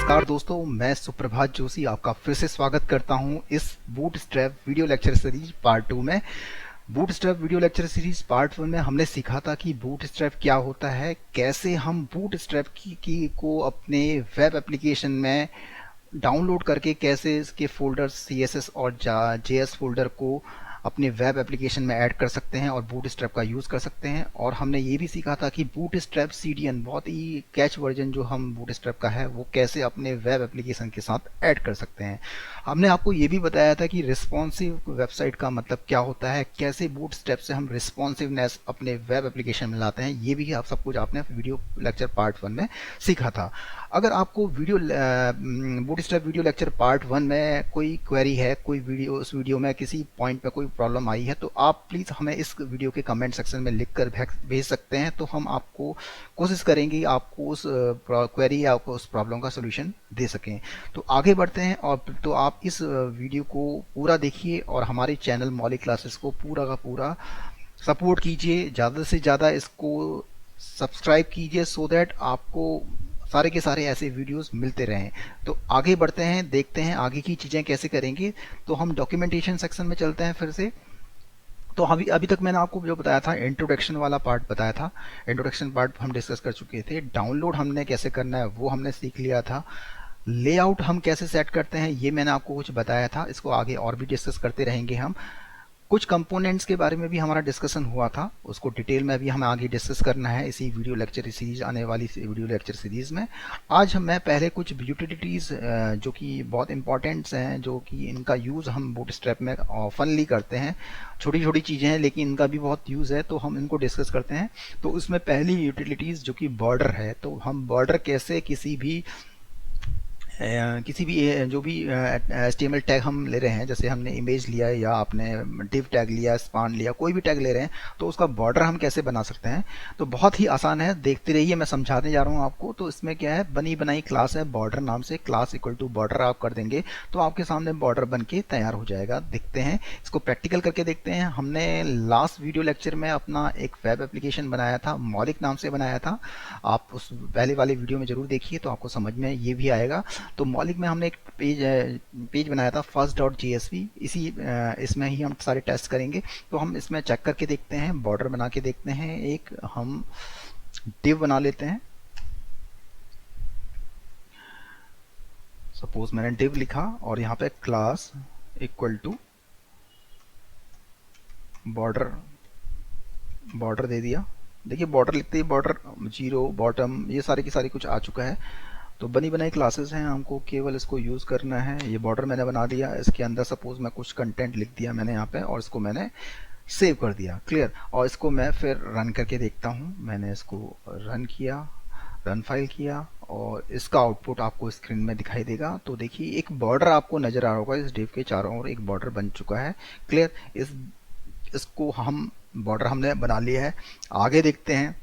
नमस्कार दोस्तों, मैं सुप्रभात जोशी आपका फिर से स्वागत करता हूं इस bootstrap video lecture series part 2 में। Bootstrap video lecture series part 1 में हमने सीखा था कि बूटस्ट्रैप क्या होता है, कैसे हम बूटस्ट्रैप की को अपने वेब एप्लीकेशन में डाउनलोड करके कैसे इसके फोल्डर CSS और JS फोल्डर को अपने वेब एप्लीकेशन में ऐड कर सकते हैं और बूटस्ट्रैप का यूज़ कर सकते हैं। और हमने ये भी सीखा था कि बूटस्ट्रैप CDN बहुत ही कैच वर्जन जो हम बूटस्ट्रैप का है वो कैसे अपने वेब एप्लीकेशन के साथ ऐड कर सकते हैं। हमने आपको ये भी बताया था कि रिस्पॉन्सिव वेबसाइट का मतलब क्या होता है, कैसे बूटस्ट्रैप से हम रिस्पॉन्सिवनेस अपने वेब एप्लीकेशन में लाते हैं। ये भी आप सब कुछ आपने वीडियो लेक्चर पार्ट 1 में सीखा था। अगर आपको बूटस्ट्रैप वीडियो लेक्चर पार्ट 1 में कोई क्वेरी है, कोई वीडियो उस वीडियो में किसी पॉइंट पे कोई प्रॉब्लम आई है, तो आप प्लीज़ हमें इस वीडियो के कमेंट सेक्शन में लिखकर भेज सकते हैं। तो हम आपको कोशिश करेंगे आपको उस क्वेरी या उस प्रॉब्लम का सोल्यूशन दे सकें। तो आगे बढ़ते हैं और तो आप इस वीडियो को पूरा देखिए और हमारे चैनल मौलिक क्लासेस को पूरा का पूरा सपोर्ट कीजिए, ज़्यादा से ज़्यादा इसको सब्सक्राइब कीजिए सो दैट आपको सारे के सारे ऐसे वीडियोस मिलते रहें। तो आगे बढ़ते हैं, देखते हैं आगे की चीज़ें कैसे करेंगे। तो हम डॉक्यूमेंटेशन सेक्शन में चलते हैं फिर से। तो अभी तक मैंने आपको जो बताया था, इंट्रोडक्शन वाला पार्ट बताया था। इंट्रोडक्शन पार्ट हम डिस्कस कर चुके थे। डाउनलोड हमने कैसे करना है वो हमने सीख लिया था। लेआउट हम कैसे सेट करते हैं ये मैंने आपको कुछ बताया था। इसको आगे और भी डिस्कस करते रहेंगे हम। कुछ कंपोनेंट्स के बारे में भी हमारा डिस्कशन हुआ था, उसको डिटेल में भी हमें आगे डिस्कस करना है इसी वीडियो लेक्चर सीरीज, आने वाली वीडियो लेक्चर सीरीज में। आज मैं पहले कुछ यूटिलिटीज़ जो कि बहुत इंपॉर्टेंट्स हैं, जो कि इनका यूज़ हम बूटस्ट्रैप में ऑफनली करते हैं। छोटी छोटी चीज़ें हैं लेकिन इनका भी बहुत यूज़ है, तो हम इनको डिस्कस करते हैं। तो उसमें पहली यूटिलिटीज़ जो कि बॉर्डर है। तो हम बॉर्डर कैसे किसी भी जो भी HTML टैग हम ले रहे हैं, जैसे हमने इमेज लिया है या आपने div टैग लिया, स्पान लिया, कोई भी टैग ले रहे हैं, तो उसका बॉर्डर हम कैसे बना सकते हैं। तो बहुत ही आसान है, देखते रहिए, मैं समझाने जा रहा हूँ आपको। तो इसमें क्या है, बनी बनाई क्लास है बॉर्डर नाम से। क्लास इक्वल टू बॉर्डर आप कर देंगे तो आपके सामने बॉर्डर बन के तैयार हो जाएगा। देखते हैं इसको प्रैक्टिकल करके देखते हैं। हमने लास्ट वीडियो लेक्चर में अपना एक वेब एप्लीकेशन बनाया था, मौलिक नाम से बनाया था। आप उस पहले वाले वीडियो में जरूर देखिए तो आपको समझ में ये भी आएगा। तो मौलिक में हमने एक पेज बनाया था first.jsp। इसमें ही हम सारे टेस्ट करेंगे। तो हम इसमें चेक करके देखते हैं, बॉर्डर बना के देखते हैं। एक हम div बना लेते हैं। सपोज मैंने div लिखा और यहाँ पे क्लास इक्वल टू बॉर्डर दे दिया। देखिए बॉर्डर लिखते ही बॉर्डर 0 बॉटम ये सारे की सारी कुछ आ चुका है। तो बनी बनाई क्लासेस हैं, हमको केवल इसको यूज़ करना है। ये बॉर्डर मैंने बना दिया, इसके अंदर सपोज मैं कुछ कंटेंट लिख दिया मैंने यहाँ पे और इसको मैंने सेव कर दिया। क्लियर। और इसको मैं फिर रन करके देखता हूँ। मैंने इसको रन किया, रन फाइल किया और इसका आउटपुट आपको स्क्रीन में दिखाई देगा। तो देखिए एक बॉर्डर आपको नजर आ रहा होगा, इस डिव के चारों ओर एक बॉर्डर बन चुका है। क्लियर। इसको हम बॉर्डर हमने बना लिया है। आगे देखते हैं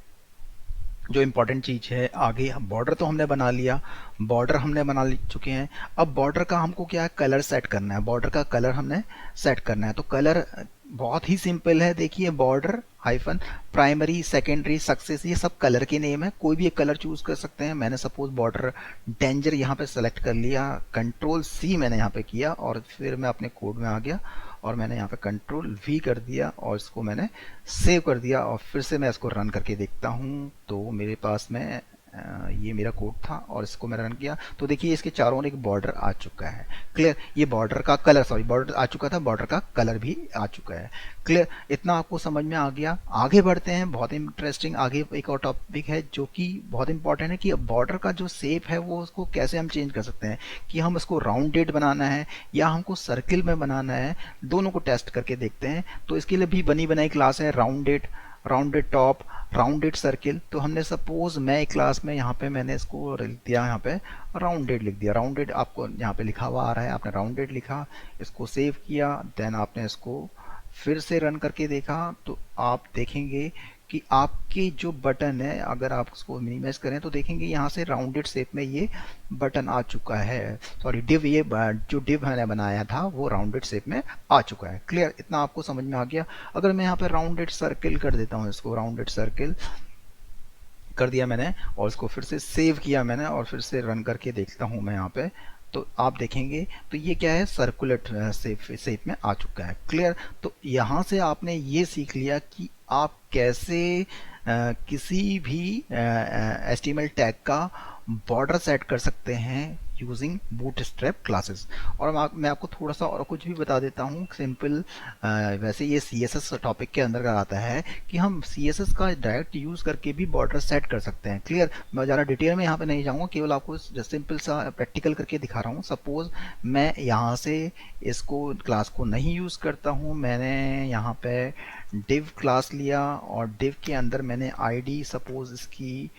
जो इम्पोर्टेंट चीज़ है। आगे बॉर्डर तो हमने बना लिया, बॉर्डर हमने बना चुके हैं। अब बॉर्डर का हमको क्या है, कलर सेट करना है। बॉर्डर का कलर हमने सेट करना है। तो कलर बहुत ही सिंपल है। देखिए border hyphen primary secondary success, ये सब कलर के नेम है। कोई भी एक कलर चूज कर सकते हैं। मैंने सपोज बॉर्डर डेंजर यहाँ पे सेलेक्ट कर लिया, Ctrl+C मैंने यहाँ पे किया और फिर मैं अपने कोड में आ गया और मैंने यहाँ पे Ctrl+V कर दिया और इसको मैंने सेव कर दिया। और फिर से मैं इसको रन करके देखता हूँ तो मेरे पास में ये मेरा कोड था और इसको मैंने रन किया तो देखिए इसके चारों ओर एक बॉर्डर आ चुका है। क्लियर। ये बॉर्डर का कलर, सॉरी बॉर्डर आ चुका था, बॉर्डर का कलर भी आ चुका है। क्लियर। इतना आपको समझ में आ गया। आगे बढ़ते हैं, बहुत इंटरेस्टिंग आगे एक और टॉपिक है जो कि बहुत इंपॉर्टेंट है कि बॉर्डर का जो शेप है वो उसको कैसे हम चेंज कर सकते हैं, कि हम इसको राउंडेड बनाना है या हमको सर्किल में बनाना है। दोनों को टेस्ट करके देखते हैं। तो इसके लिए भी बनी बनाई क्लास है, राउंडेड टॉप, राउंडेड सर्किल। तो हमने सपोज मैं एक क्लास में यहाँ पे मैंने इसको लिख दिया, यहाँ पे राउंडेड लिख दिया। राउंडेड आपको यहाँ पे लिखा हुआ आ रहा है, आपने राउंडेड लिखा, इसको सेव किया, देन आपने इसको फिर से रन करके देखा तो आप देखेंगे कि आपके जो बटन है, अगर आप उसको मिनिमाइज करें तो देखेंगे यहाँ से राउंडेड शेप में ये बटन आ चुका है। सॉरी डिव, ये जो डिव मैंने बनाया था वो राउंडेड शेप में आ चुका है। क्लियर। इतना आपको समझ में आ गया। अगर मैं यहाँ पे राउंडेड सर्किल कर देता हूँ, इसको राउंडेड सर्किल कर दिया मैंने और इसको फिर से सेव किया मैंने और फिर से रन करके देखता हूँ मैं यहाँ पे, तो आप देखेंगे तो ये क्या है, सर्कुलर शेप में आ चुका है। क्लियर। तो यहाँ से आपने ये सीख लिया कि आप कैसे किसी भी HTML टैग का बॉर्डर सेट कर सकते हैं यूजिंग बूटस्ट्रैप क्लासेस। और मैं आपको थोड़ा सा और कुछ भी बता देता हूँ सिंपल। वैसे ये CSS टॉपिक के अंदर आता है कि हम CSS का डायरेक्ट यूज करके भी बॉर्डर सेट कर सकते हैं। क्लियर। मैं ज़्यादा डिटेल में यहाँ पे नहीं जाऊँगा, केवल आपको सिंपल सा प्रैक्टिकल करके दिखा रहा हूँ। सपोज मैं यहाँ से इसको क्लास को नहीं यूज करता हूँ, मैंने यहाँ पे div क्लास लिया और div के अंदर मैंने ID सपोज इसकी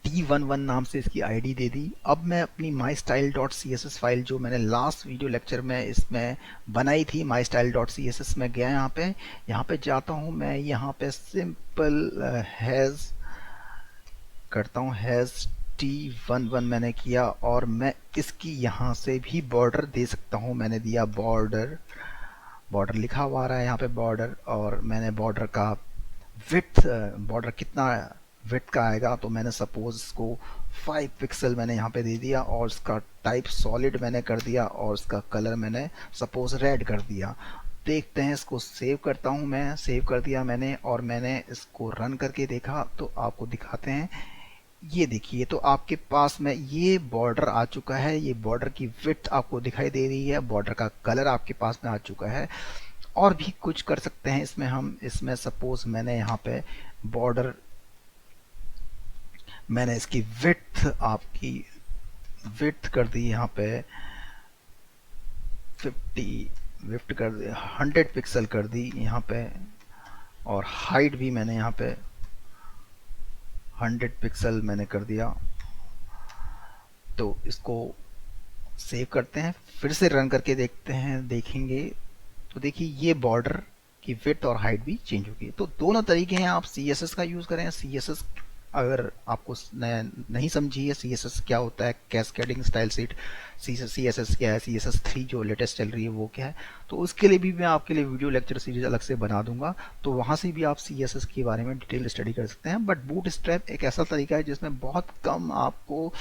D11 नाम से इसकी आईडी दे दी। अब मैं अपनी mystyle.css फाइल जो मैंने लास्ट वीडियो लेक्चर में इसमें बनाई थी mystyle.css में गया, यहाँ पे जाता हूँ मैं, यहाँ पे सिंपल हैज करता हूँ, हैज D11 मैंने किया और मैं इसकी यहाँ से भी बॉर्डर दे सकता हूँ। मैंने दिया बॉर्डर, बॉर्डर लिखा हुआ आ रहा है यहाँ पे बॉर्डर, और मैंने बॉर्डर का विड्थ, बॉर्डर कितना विड्थ का आएगा, तो मैंने सपोज इसको 5 पिक्सल मैंने यहाँ पे दे दिया और इसका टाइप सॉलिड मैंने कर दिया और इसका कलर मैंने सपोज रेड कर दिया। देखते हैं, इसको सेव करता हूँ मैं, सेव कर दिया मैंने और मैंने इसको रन करके देखा तो आपको दिखाते हैं। ये देखिए, तो आपके पास में ये बॉर्डर आ चुका है, ये बॉर्डर की विड्थ आपको दिखाई दे रही है, बॉर्डर का कलर आपके पास में आ चुका है। और भी कुछ कर सकते हैं इसमें हम, इसमें सपोज मैंने यहाँ पे बॉर्डर, मैंने इसकी विड्थ, आपकी विड्थ कर दी यहाँ पे 50, विड्थ कर दी 100 पिक्सल कर दी यहाँ पे, और हाइट भी मैंने यहाँ पे 100 पिक्सल मैंने कर दिया। तो इसको सेव करते हैं, फिर से रन करके देखते हैं, देखेंगे तो देखिए ये बॉर्डर की विड्थ और हाइट भी चेंज होगी। तो दोनों तरीके हैं, आप CSS का यूज करें। CSS अगर आपको नहीं समझी है CSS क्या होता है, कैस्केडिंग स्टाइल शीट CSS क्या है, CSS3 जो लेटेस्ट चल रही है वो क्या है, तो उसके लिए भी मैं आपके लिए वीडियो लेक्चर सीरीज अलग से बना दूंगा, तो वहां से भी आप CSS के बारे में डिटेल स्टडी कर सकते हैं। बट बूटस्ट्रैप एक ऐसा तरीका है जिसमें बहुत कम आपको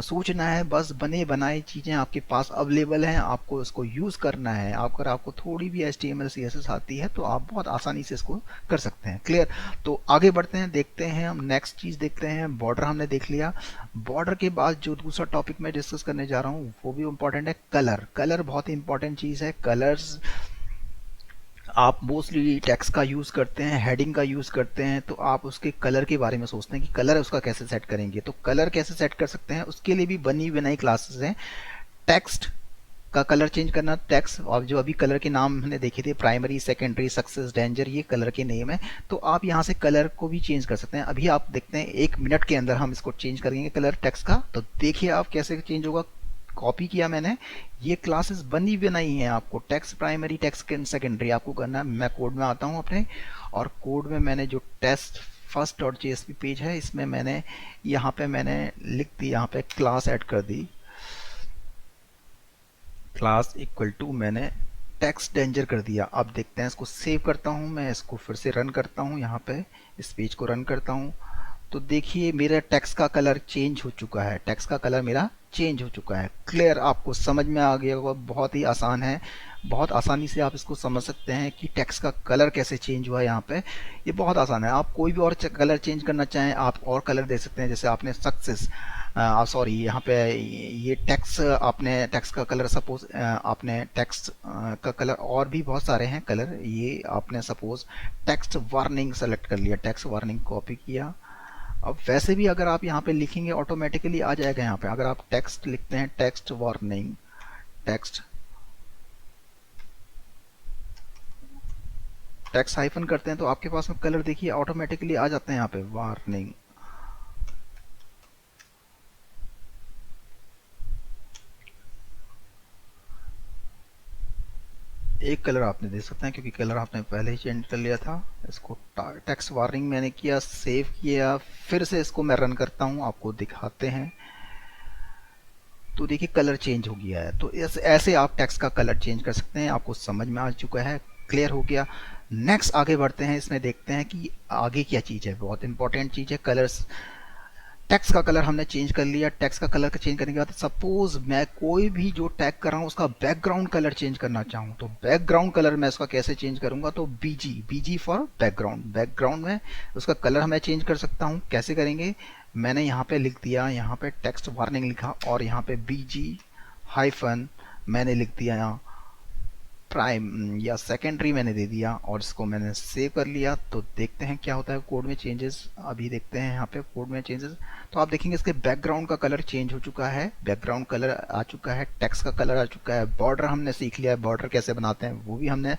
सोचना है, बस बने बनाए चीजें आपके पास अवेलेबल हैं, आपको उसको यूज करना है। अगर आपको थोड़ी भी HTML CSS आती है तो आप बहुत आसानी से इसको कर सकते हैं। क्लियर। तो आगे बढ़ते हैं, देखते हैं हम नेक्स्ट चीज देखते हैं। बॉर्डर हमने देख लिया। बॉर्डर के बाद जो दूसरा टॉपिक मैं डिस्कस करने जा रहा हूँ वो भी इंपॉर्टेंट है, कलर। कलर बहुत इंपॉर्टेंट चीज है। कलर्स आप मोस्टली टेक्स्ट का यूज करते हैं, हेडिंग का यूज करते हैं, तो आप उसके कलर के बारे में सोचते हैं कि कलर उसका कैसे सेट करेंगे। तो कलर कैसे सेट कर सकते हैं, उसके लिए भी बनी बनाई क्लासेस हैं। टेक्स्ट का कलर चेंज करना, टेक्स्ट, और जो अभी कलर के नाम हमने देखे थे, प्राइमरी, सेकेंडरी, सक्सेस, डेंजर, ये कलर के नेम है। तो आप यहाँ से कलर को भी चेंज कर सकते हैं। अभी आप देखते हैं 1 मिनट के अंदर हम इसको चेंज करेंगे कलर टेक्स्ट का, तो देखिए आप कैसे चेंज होगा। कॉपी किया मैंने, ये क्लासेस बनी बनाई हैं। आपको टेक्स्ट प्राइमरी, टेक्स्ट सेकेंडरी आपको करना है। मैं कोड में आता हूँ अपने, और कोड में मैंने जो test first dot JSP page है, इसमें मैंने यहाँ पे मैंने लिख दी, यहाँ पे क्लास ऐड कर दी, क्लास इक्वल टू मैंने टेक्स्ट डेंजर कर दिया। अब देखते हैं, इसको सेव करता हूँ मैं, इसको फिर से रन करता हूँ, यहाँ पे इस पेज को रन करता हूँ, तो देखिए मेरा टेक्स्ट का कलर चेंज हो चुका है, टेक्स्ट का कलर मेरा चेंज हो चुका है। क्लियर, आपको समझ में आ गया होगा, बहुत ही आसान है, बहुत आसानी से आप इसको समझ सकते हैं कि टेक्स्ट का कलर कैसे चेंज हुआ है। यहाँ पे ये बहुत आसान है। आप कोई भी और कलर चेंज करना चाहें, आप और कलर दे सकते हैं। जैसे आपने सक्सेस, सॉरी, यहाँ पे ये टेक्स्ट, आपने टेक्स्ट का कलर सपोज, आपने टेक्स्ट का कलर, और भी बहुत सारे हैं कलर, ये आपने सपोज टेक्स्ट वार्निंग सेलेक्ट कर लिया, टेक्स्ट वार्निंग कॉपी किया। अब वैसे भी अगर आप यहाँ पे लिखेंगे ऑटोमेटिकली आ जाएगा। यहाँ पे अगर आप टेक्स्ट लिखते हैं, टेक्स्ट वार्निंग, टेक्स्ट हाइफन करते हैं, तो आपके पास में कलर देखिए ऑटोमेटिकली आ जाते हैं यहाँ पे, वार्निंग। एक कलर आपने दे सकते हैं क्योंकि कलर आपने पहले ही चेंज कर लिया था। इसको टेक्स्ट वार्निंग मैंने किया, सेव किया, फिर से इसको मैं रन करता हूँ, आपको दिखाते हैं। तो देखिए कलर चेंज हो गया है। तो ऐसे आप टेक्स्ट का कलर चेंज कर सकते हैं। आपको समझ में आ चुका है, क्लियर हो गया। नेक्स्ट आगे बढ़ते हैं, इसमें देखते हैं कि आगे क्या चीज़ है, बहुत इंपॉर्टेंट चीज़ है कलर्स। टेक्स्ट का कलर हमने चेंज कर लिया। टेक्स्ट का कलर चेंज करने के बाद सपोज मैं कोई भी जो टैग कर रहा हूँ उसका बैकग्राउंड कलर चेंज करना चाहूँ, तो बैकग्राउंड कलर मैं उसका कैसे चेंज करूंगा, तो बीजी, बीजी फॉर बैकग्राउंड, बैकग्राउंड में उसका कलर मैं चेंज कर सकता हूँ। कैसे करेंगे, मैंने यहाँ पे लिख दिया, यहाँ पे टेक्स्ट वार्निंग लिखा और यहाँ पे बीजी हाइफन मैंने लिख दिया यहाँ प्राइम या सेकेंडरी मैंने दे दिया और इसको मैंने सेव कर लिया। तो देखते हैं क्या होता है कोड में चेंजेस। अभी देखते हैं यहाँ पे कोड में चेंजेस, तो आप देखेंगे इसके बैकग्राउंड का कलर चेंज हो चुका है, बैकग्राउंड कलर आ चुका है, टेक्स्ट का कलर आ चुका है, बॉर्डर हमने सीख लिया है, बॉर्डर कैसे बनाते हैं वो भी हमने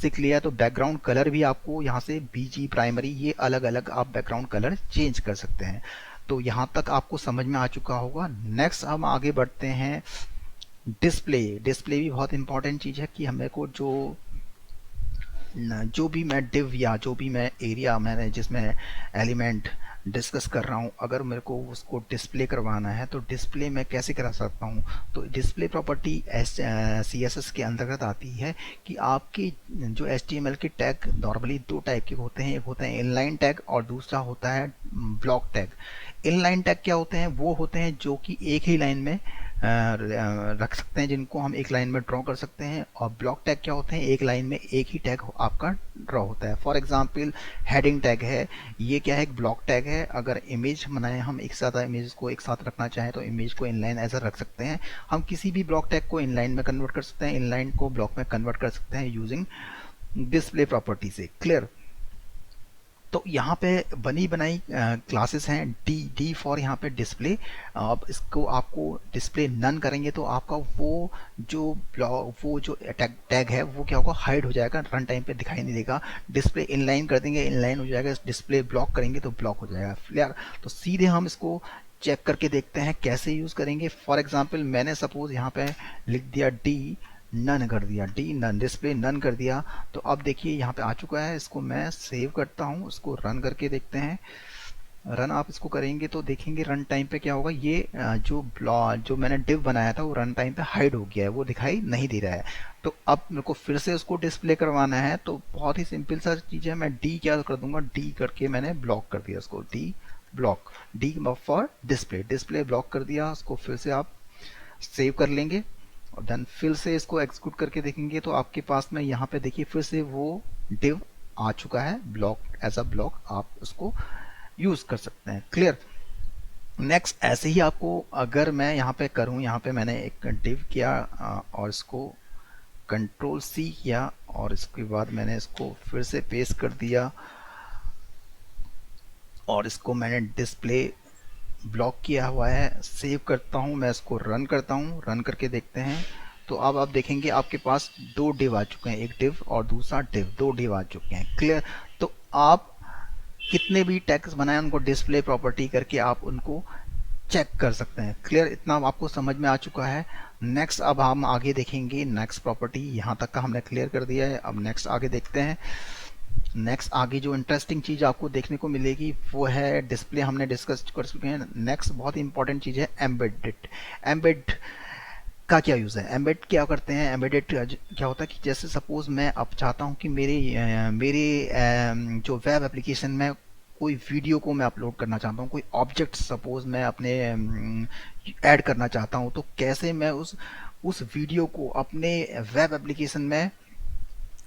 सीख लिया है। तो बैकग्राउंड कलर भी आपको यहाँ से बीजी प्राइमरी ये अलग अलग आप बैकग्राउंड कलर चेंज कर सकते हैं। तो यहाँ तक आपको समझ में आ चुका होगा। नेक्स्ट हम आगे बढ़ते हैं डिस्प्ले। डिस्प्ले भी बहुत इंपॉर्टेंट चीज़ है कि हमें को जो भी मैं डिव या जो भी मैं एरिया मैंने जिसमें एलिमेंट डिस्कस कर रहा हूँ, अगर मेरे को उसको डिस्प्ले करवाना है तो डिस्प्ले मैं कैसे करा सकता हूँ। तो डिस्प्ले प्रॉपर्टी CSS के अंतर्गत आती है कि आपकी जो HTML के टैग नॉर्मली दो टाइप के होते हैं, एक होता है इनलाइन टैग और दूसरा होता है ब्लॉक टैग। इनलाइन टैग क्या होते हैं, वो होते हैं जो कि एक ही लाइन में रख सकते हैं, जिनको हम एक लाइन में ड्रॉ कर सकते हैं। और ब्लॉक टैग क्या होते हैं, एक लाइन में एक ही टैग आपका ड्रॉ होता है। फॉर एग्जांपल हेडिंग टैग है, ये क्या है, एक ब्लॉक टैग है। अगर इमेज बनाए हम एक साथ इमेज को एक साथ रखना चाहें तो इमेज को इनलाइन ऐसा रख सकते हैं। हम किसी भी ब्लॉक टैग को इनलाइन में कन्वर्ट कर सकते हैं, इनलाइन को ब्लॉक में कन्वर्ट कर सकते हैं यूजिंग डिस्प्ले प्रॉपर्टी से। क्लियर। तो यहाँ पे बनी बनाई क्लासेस हैं डी, डी फॉर यहाँ पे डिस्प्ले। अब इसको आपको डिस्प्ले नन करेंगे तो आपका वो जो टैग है वो क्या होगा, हाइड हो जाएगा, रन टाइम पे दिखाई नहीं देगा। डिस्प्ले इनलाइन कर देंगे, इनलाइन हो जाएगा। डिस्प्ले ब्लॉक करेंगे तो ब्लॉक हो जाएगा। क्लियर। तो सीधे हम इसको चेक करके देखते हैं कैसे यूज करेंगे। फॉर एग्जाम्पल मैंने सपोज यहाँ पे लिख दिया डी नन कर दिया, डी नन, डिस्प्ले नन कर दिया। तो अब देखिए यहाँ पे आ चुका है। इसको मैं सेव करता हूँ, इसको रन करके देखते हैं। रन आप इसको करेंगे तो देखेंगे रन टाइम पे क्या होगा, ये जो मैंने डिव बनाया था वो रन टाइम पे हाइड हो गया है, वो दिखाई नहीं दे रहा है। तो अब मेरे को फिर से उसको डिस्प्ले करवाना है, तो बहुत ही सिंपल सा चीज़ है। मैं डी क्या कर दूंगा, डी करके मैंने ब्लॉक कर दिया उसको, D block, D for display, display block कर दिया। उसको फिर से आप सेव कर लेंगे और देन फिर से इसको एग्जीक्यूट करके देखेंगे तो आपके पास में यहाँ पे देखिए फिर से वो डिव आ चुका है, ब्लॉक एज अ ब्लॉक आप उसको यूज कर सकते हैं। क्लियर। नेक्स्ट ऐसे ही आपको अगर मैं यहाँ पे करूँ, यहाँ पे मैंने एक डिव किया और इसको कंट्रोल C किया और इसके बाद मैंने इसको फिर से पेस्ट कर दिया और इसको मैंने डिस्प्ले ब्लॉक किया हुआ है। सेव करता हूँ, मैं इसको रन करता हूँ, रन करके देखते हैं। तो अब आप देखेंगे आपके पास दो डिव आ चुके हैं, एक डिव और दूसरा डिव, दो डिव आ चुके हैं। क्लियर। तो आप कितने भी टैग्स बनाए उनको डिस्प्ले प्रॉपर्टी करके आप उनको चेक कर सकते हैं। क्लियर। इतना आपको समझ में आ चुका है। नेक्स्ट अब हम आगे देखेंगे नेक्स्ट प्रॉपर्टी, यहाँ तक का हमने क्लियर कर दिया है। अब नेक्स्ट आगे देखते हैं। नेक्स्ट आगे जो इंटरेस्टिंग चीज़ आपको देखने को मिलेगी वो है डिस्प्ले, हमने डिस्कस कर चुके हैं। नेक्स्ट बहुत इंपॉर्टेंट चीज़ है एम्बेडेड। एम्बेड का क्या यूज़ है, एम्बेड क्या करते हैं, एम्बेडेड क्या होता है कि जैसे सपोज मैं अब चाहता हूँ कि मेरे जो वेब एप्लीकेशन में कोई वीडियो को मैं अपलोड करना चाहता हूँ, कोई ऑब्जेक्ट सपोज मैं अपने ऐड करना चाहता हूँ, तो कैसे मैं उस वीडियो को अपने वेब एप्लीकेशन में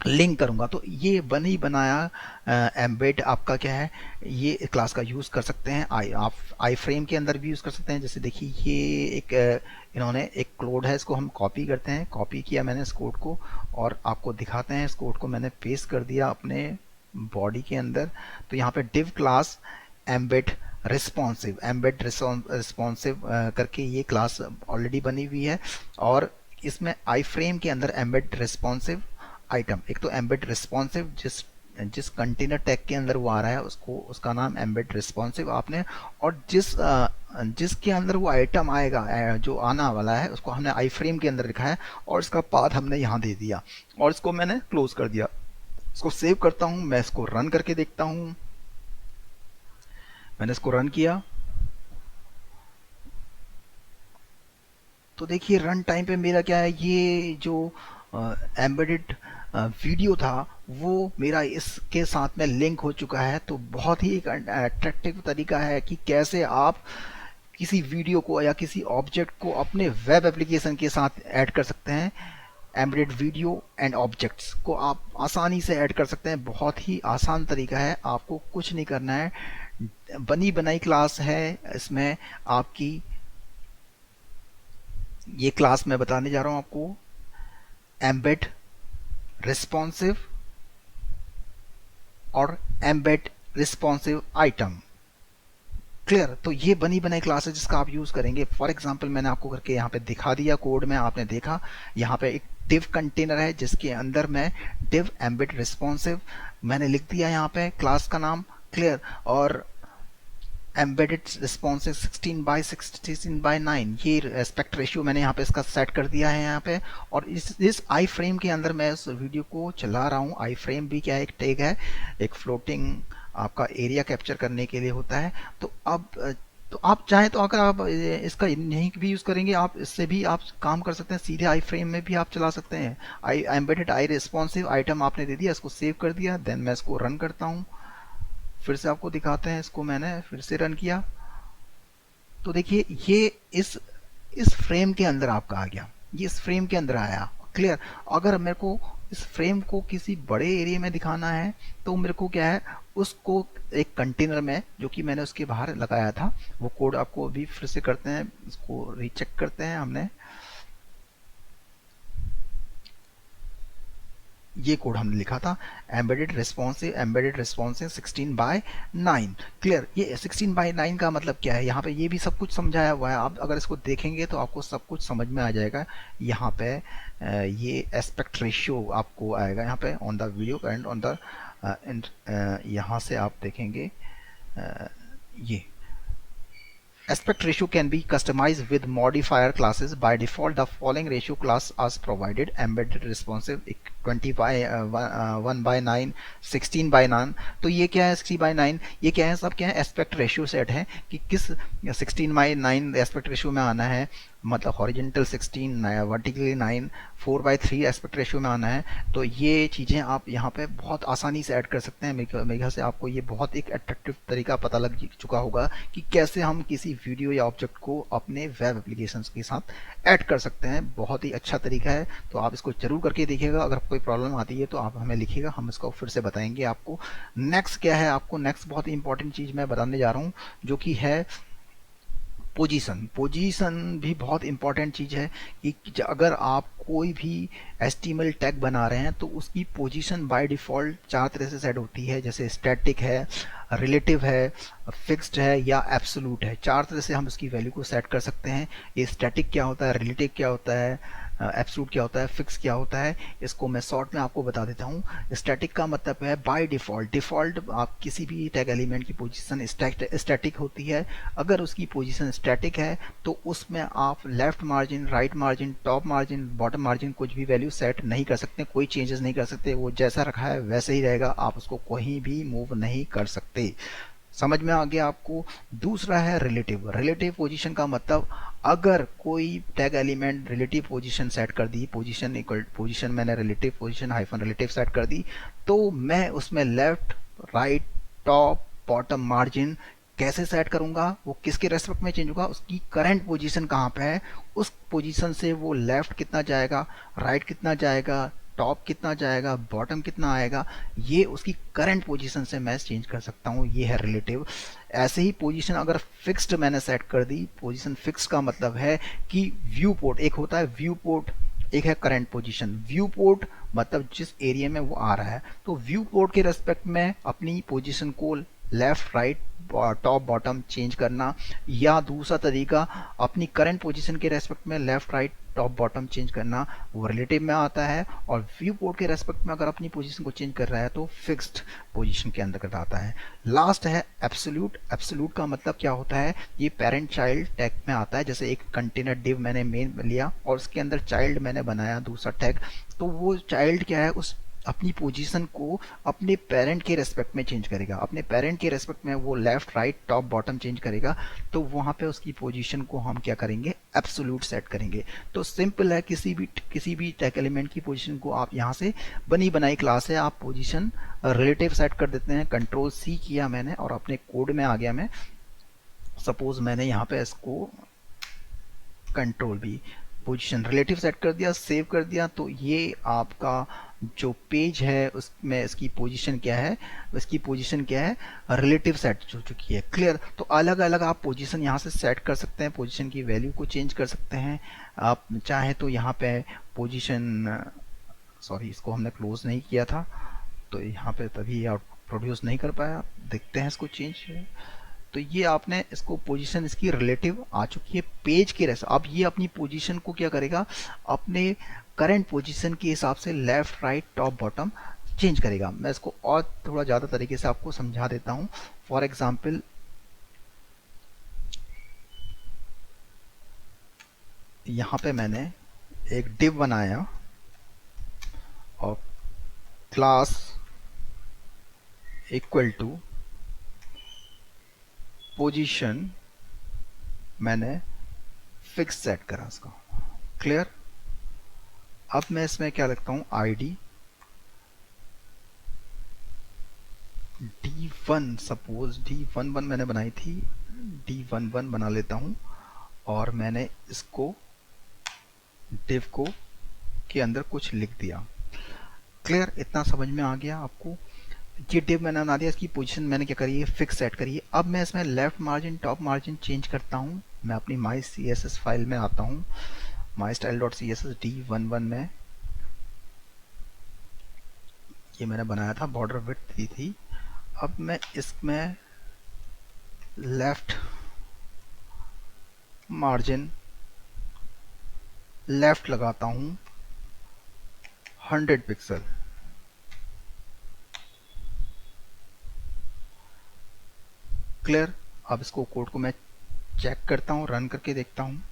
लिंक करूंगा। तो ये बनी बनाया एम्बेड आपका क्या है, ये क्लास का यूज कर सकते हैं। आप आई फ्रेम के अंदर भी यूज कर सकते हैं। जैसे देखिए ये एक इन्होंने एक कोड है, इसको हम कॉपी करते हैं। कॉपी किया मैंने इस कोड को और आपको दिखाते हैं। इस कोड को मैंने पेस्ट कर दिया अपने बॉडी के अंदर। तो यहाँ पे div class embed responsive, embed responsive करके ये क्लास ऑलरेडी बनी हुई है। और इसमें आई फ्रेम के अंदर एम्बेड रिस्पॉन्सिव आइटम, एक तो एम्बेड रिस्पॉन्सिव जिस जिस कंटेनर टैग के अंदर वो आ रहा है उसको, उसका नाम एम्बेड रिस्पॉन्सिव आपने, और जिसके अंदर वो आइटम आएगा जो आना वाला है उसको हमने आई फ्रेम के अंदर लिखा है और इसका पाथ हमने यहाँ दे दिया और इसको मैंने क्लोज कर दिया। इसको सेव करता हूँ, मैं इसको रन करके देखता हूँ। मैंने इसको रन किया तो देखिए रन टाइम पे मेरा क्या है, ये जो एम्बेडेड वीडियो था वो मेरा इसके साथ में लिंक हो चुका है। तो बहुत ही एक अट्रैक्टिव तरीका है कि कैसे आप किसी वीडियो को या किसी ऑब्जेक्ट को अपने वेब एप्लीकेशन के साथ ऐड कर सकते हैं। एम्बेडेड वीडियो एंड ऑब्जेक्ट्स को आप आसानी से ऐड कर सकते हैं। बहुत ही आसान तरीका है, आपको कुछ नहीं करना है। बनी बनाई क्लास है इसमें आपकी। ये क्लास मैं बताने जा रहा हूं आपको, एम्बेड रिस्पॉन्सिव और एम्बेड रिस्पॉन्सिव आइटम। क्लियर? तो ये बनी बनाई क्लास है जिसका आप यूज करेंगे। फॉर एग्जांपल मैंने आपको करके यहाँ पे दिखा दिया कोड में, आपने देखा यहाँ पे एक div कंटेनर है जिसके अंदर मैं div एम्बेड रिस्पॉन्सिव मैंने लिख दिया यहाँ पे क्लास का नाम। क्लियर? और एम्बेडेड रिस्पॉन्सिव 16:9 ये एस्पेक्ट रेशियो मैंने यहाँ पे इसका सेट कर दिया है यहाँ पे। और इस आई फ्रेम के अंदर मैं इस वीडियो को चला रहा हूँ। आई फ्रेम भी क्या है, एक टैग है, एक फ्लोटिंग आपका एरिया कैप्चर करने के लिए होता है। तो अब तो आप चाहें तो अगर आप इसका नहीं भी यूज़ करेंगे, आप इससे भी आप काम कर सकते हैं, सीधे आई फ्रेम में भी आप चला सकते हैं। आई एम्बेडेड आई रिस्पॉन्सिव आइटम आपने दे दिया, इसको सेव कर दिया। देन मैं इसको रन करता हूँ, फिर से आपको दिखाते हैं। इसको मैंने फिर से रन किया तो देखिए ये इस फ्रेम के अंदर आपका आ गया, ये इस फ्रेम के अंदर आया। क्लियर? अगर मेरे को इस फ्रेम को किसी बड़े एरिया में दिखाना है तो मेरे को क्या है, उसको एक कंटेनर में जो कि मैंने उसके बाहर लगाया था, वो कोड आपको अभी फिर से करते हैं, इसको रीचेक करते हैं। हमने ये कोड हमने लिखा था, एम्बेडेड रिस्पॉन्सिव 16:9। क्लियर? ये 16:9 का मतलब क्या है, यहाँ पे ये भी सब कुछ समझाया हुआ है। आप अगर इसको देखेंगे तो आपको सब कुछ समझ में आ जाएगा। यहाँ पे ये एस्पेक्ट रेशियो आपको आएगा यहाँ पे on the video and on the यहाँ से आप देखेंगे ये aspect ratio can be customized with modifier classes. By default, the following ratio class is provided: embedded responsive 1/9, 16/9। तो ये क्या है 16/9? ये क्या है, सब क्या है, एस्पेक्ट रेशियो सेट है कि किस 16/9 एस्पेक्ट रेशियो में आना है, मतलब हॉरिजेंटल 16, वर्टिकली 9, 4/3 एस्पेक्ट रेशियो में आना है। तो ये चीज़ें आप यहाँ पे बहुत आसानी से ऐड कर सकते हैं। मेरे ख्याल से आपको ये बहुत एक अट्रैक्टिव तरीका पता लग चुका होगा कि कैसे हम किसी वीडियो या ऑब्जेक्ट को अपने वेब एप्लीकेशंस के साथ ऐड कर सकते हैं। बहुत ही अच्छा तरीका है, तो आप इसको जरूर करके देखिएगा। अगर कोई प्रॉब्लम आती है तो आप हमें लिखिएगा, हम इसको फिर से बताएंगे आपको। नेक्स्ट क्या है, आपको नेक्स्ट बहुत ही इंपॉर्टेंट चीज़ मैं बताने जा रहा हूँ जो कि है पोजीशन भी बहुत इंपॉर्टेंट चीज़ है कि अगर आप कोई भी HTML टैग बना रहे हैं तो उसकी पोजीशन बाय डिफ़ॉल्ट 4 तरह से सेट होती है, जैसे स्टैटिक है, रिलेटिव है, फिक्स्ड है या एब्सोल्यूट है। 4 तरह से हम उसकी वैल्यू को सेट कर सकते हैं। ये स्टैटिक क्या होता है, रिलेटिव क्या होता है, एब्सोल्यूट क्या होता है, फिक्स क्या होता है, इसको मैं शॉर्ट में आपको बता देता हूँ। स्टैटिक का मतलब है बाय डिफ़ॉल्ट आप किसी भी टैग एलिमेंट की पोजीशन स्टैटिक होती है। अगर उसकी पोजीशन स्टैटिक है तो उसमें आप left margin, right margin, top margin, bottom margin कुछ भी वैल्यू सेट नहीं कर सकते, कोई चेंजेस नहीं कर सकते। वो जैसा रखा है वैसे ही रहेगा, आप उसको कहीं भी मूव नहीं कर सकते। समझ में आ गया आपको? दूसरा है रिलेटिव पोजीशन का मतलब अगर कोई tag element relative position set कर दी, पोजीशन मैंने रिलेटिव पोजीशन -रिलेटिव सेट कर दी, तो मैं उसमें left, right, top, bottom margin कैसे सेट करूंगा, वो किसके रेस्पेक्ट में चेंज होगा, उसकी करंट पोजीशन कहाँ पे है, उस पोजीशन से वो लेफ्ट कितना जाएगा, राइट कितना जाएगा, टॉप कितना जाएगा, बॉटम कितना आएगा, ये उसकी करंट पोजीशन से मैं चेंज कर सकता हूँ। ये है रिलेटिव। ऐसे ही पोजीशन अगर फिक्स्ड मैंने सेट कर दी, पोजीशन फिक्स का मतलब है कि व्यू पोर्ट, एक होता है व्यू पोर्ट, एक है करंट पोजीशन। व्यू पोर्ट मतलब जिस एरिया में वो आ रहा है, तो व्यू पोर्ट के रेस्पेक्ट में अपनी पोजीशन को left, right, top, bottom change करना, या दूसरा तरीका अपनी करंट पोजीशन के रेस्पेक्ट में left, right, top, bottom change करना, वो रिलेटिव में आता है। और व्यू पोर्ट के रेस्पेक्ट में अगर अपनी पोजीशन को चेंज कर रहा है तो फिक्स्ड पोजीशन के अंदर आता है। लास्ट है एब्सोल्यूट का मतलब क्या होता है, ये पेरेंट चाइल्ड टैग में आता है। जैसे एक कंटेनर डिव मैंने मेन लिया और उसके अंदर चाइल्ड मैंने बनाया दूसरा टैग, तो वो चाइल्ड क्या है, उस अपनी पोजीशन को अपने पेरेंट के रेस्पेक्ट में चेंज करेगा, अपने पेरेंट के रेस्पेक्ट में वो left right top bottom change करेगा, तो वहाँ पे उसकी पोजीशन को हम क्या करेंगे, एब्सोल्यूट सेट करेंगे। तो सिंपल है, किसी भी टैग एलिमेंट की पोजीशन को आप यहाँ से बनी बनाई क्लास है, आप पोजीशन रिलेटिव सेट कर देते हैं। कंट्रोल सी किया मैंने और अपने कोड में आ गया मैं। सपोज मैंने यहाँ पे इसको कंट्रोल भी पोजीशन रिलेटिव सेट कर दिया, सेव कर दिया, तो ये आपका जो पेज है उसमें इसकी पोजीशन क्या है, इसकी पोजीशन क्या है, रिलेटिव सेट हो चुकी है। क्लियर। तो अलग अलग आप पोजीशन यहाँ से सेट कर सकते हैं, पोजीशन की वैल्यू को चेंज कर सकते हैं। आप चाहे तो यहाँ पे पोजीशन, सॉरी इसको हमने क्लोज नहीं किया था तो यहाँ पे तभी आउट प्रोड्यूस नहीं कर पाया। देखते हैं इसको चेंज। तो ये आपने इसको पोजीशन इसकी रिलेटिव आ चुकी है पेज के रेस। अब ये अपनी पोजीशन को क्या करेगा, अपने करंट पोजीशन के हिसाब से left right top bottom change करेगा। मैं इसको और थोड़ा ज़्यादा तरीके से आपको समझा देता हूँ। फॉर एग्जाम्पल यहाँ पे मैंने एक डिव बनाया और क्लास इक्वल टू पोजीशन मैंने फिक्स सेट करा इसका। क्लियर। अब मैं इसमें क्या लिखता हूँ, आईडी D1, सपोज D11 मैंने बनाई थी, D11 बना लेता हूँ और मैंने इसको डिव को के अंदर कुछ लिख दिया। क्लियर। इतना समझ में आ गया आपको। ये डिव मैंने बना दिया, इसकी पोजीशन मैंने क्या करी है, फिक्स सेट करी है। अब मैं इसमें left margin top margin change करता हूँ। मैं अपनी माई CSS फाइल में आता हूँ, mystyle.css D11 में ये मैंने बनाया था, बॉर्डर विड्थ दी थी। अब मैं इसमें लेफ्ट मार्जिन लेफ्ट लगाता हूँ 100 पिक्सल। क्लियर। अब इसको कोड को मैं चेक करता हूँ, रन करके देखता हूँ,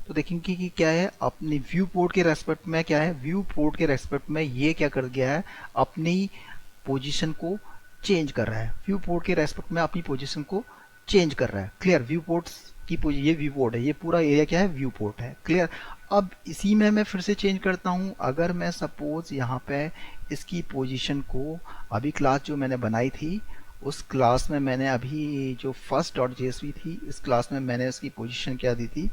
तो देखेंगे कि क्या है, अपनी व्यू पोर्ट के रेस्पेक्ट में क्या है, व्यू पोर्ट के रेस्पेक्ट में ये क्या कर गया है, अपनी पोजीशन को चेंज कर रहा है। व्यू पोर्ट के रेस्पेक्ट में अपनी पोजीशन को चेंज कर रहा है। क्लियर। व्यू पोर्ट की ये व्यू पोर्ट है, ये पूरा एरिया क्या है, व्यू पोर्ट है। क्लियर। अब इसी में मैं फिर से चेंज करता हूँ। अगर मैं सपोज यहाँ पे इसकी पोजीशन को, अभी क्लास जो मैंने बनाई थी उस क्लास में मैंने अभी जो फर्स्ट डॉट जेएसपी थी, इस क्लास में मैंने इसकी पोजीशन क्या दी थी,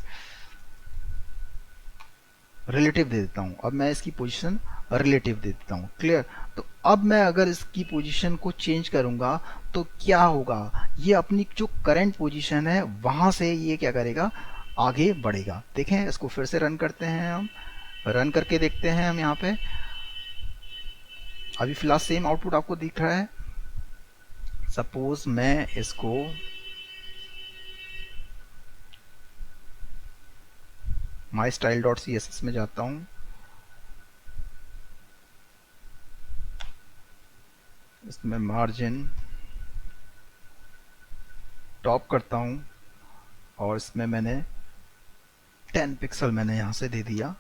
रिलेटिव दे देता हूँ। अब मैं इसकी पोजीशन रिलेटिव दे देता हूँ। क्लियर। तो अब मैं अगर इसकी पोजीशन को चेंज करूंगा तो क्या होगा, ये अपनी जो करंट पोजीशन है वहां से ये क्या करेगा, आगे बढ़ेगा। देखें, इसको फिर से रन करते हैं, हम रन करके देखते हैं। हम यहाँ पे अभी फिलहाल सेम आउटपुट आपको दिख रहा है। सपोज मैं इसको mystyle.css में जाता हूँ, इसमें मार्जिन टॉप करता हूँ और इसमें मैंने 10 पिक्सल मैंने यहाँ से दे दिया।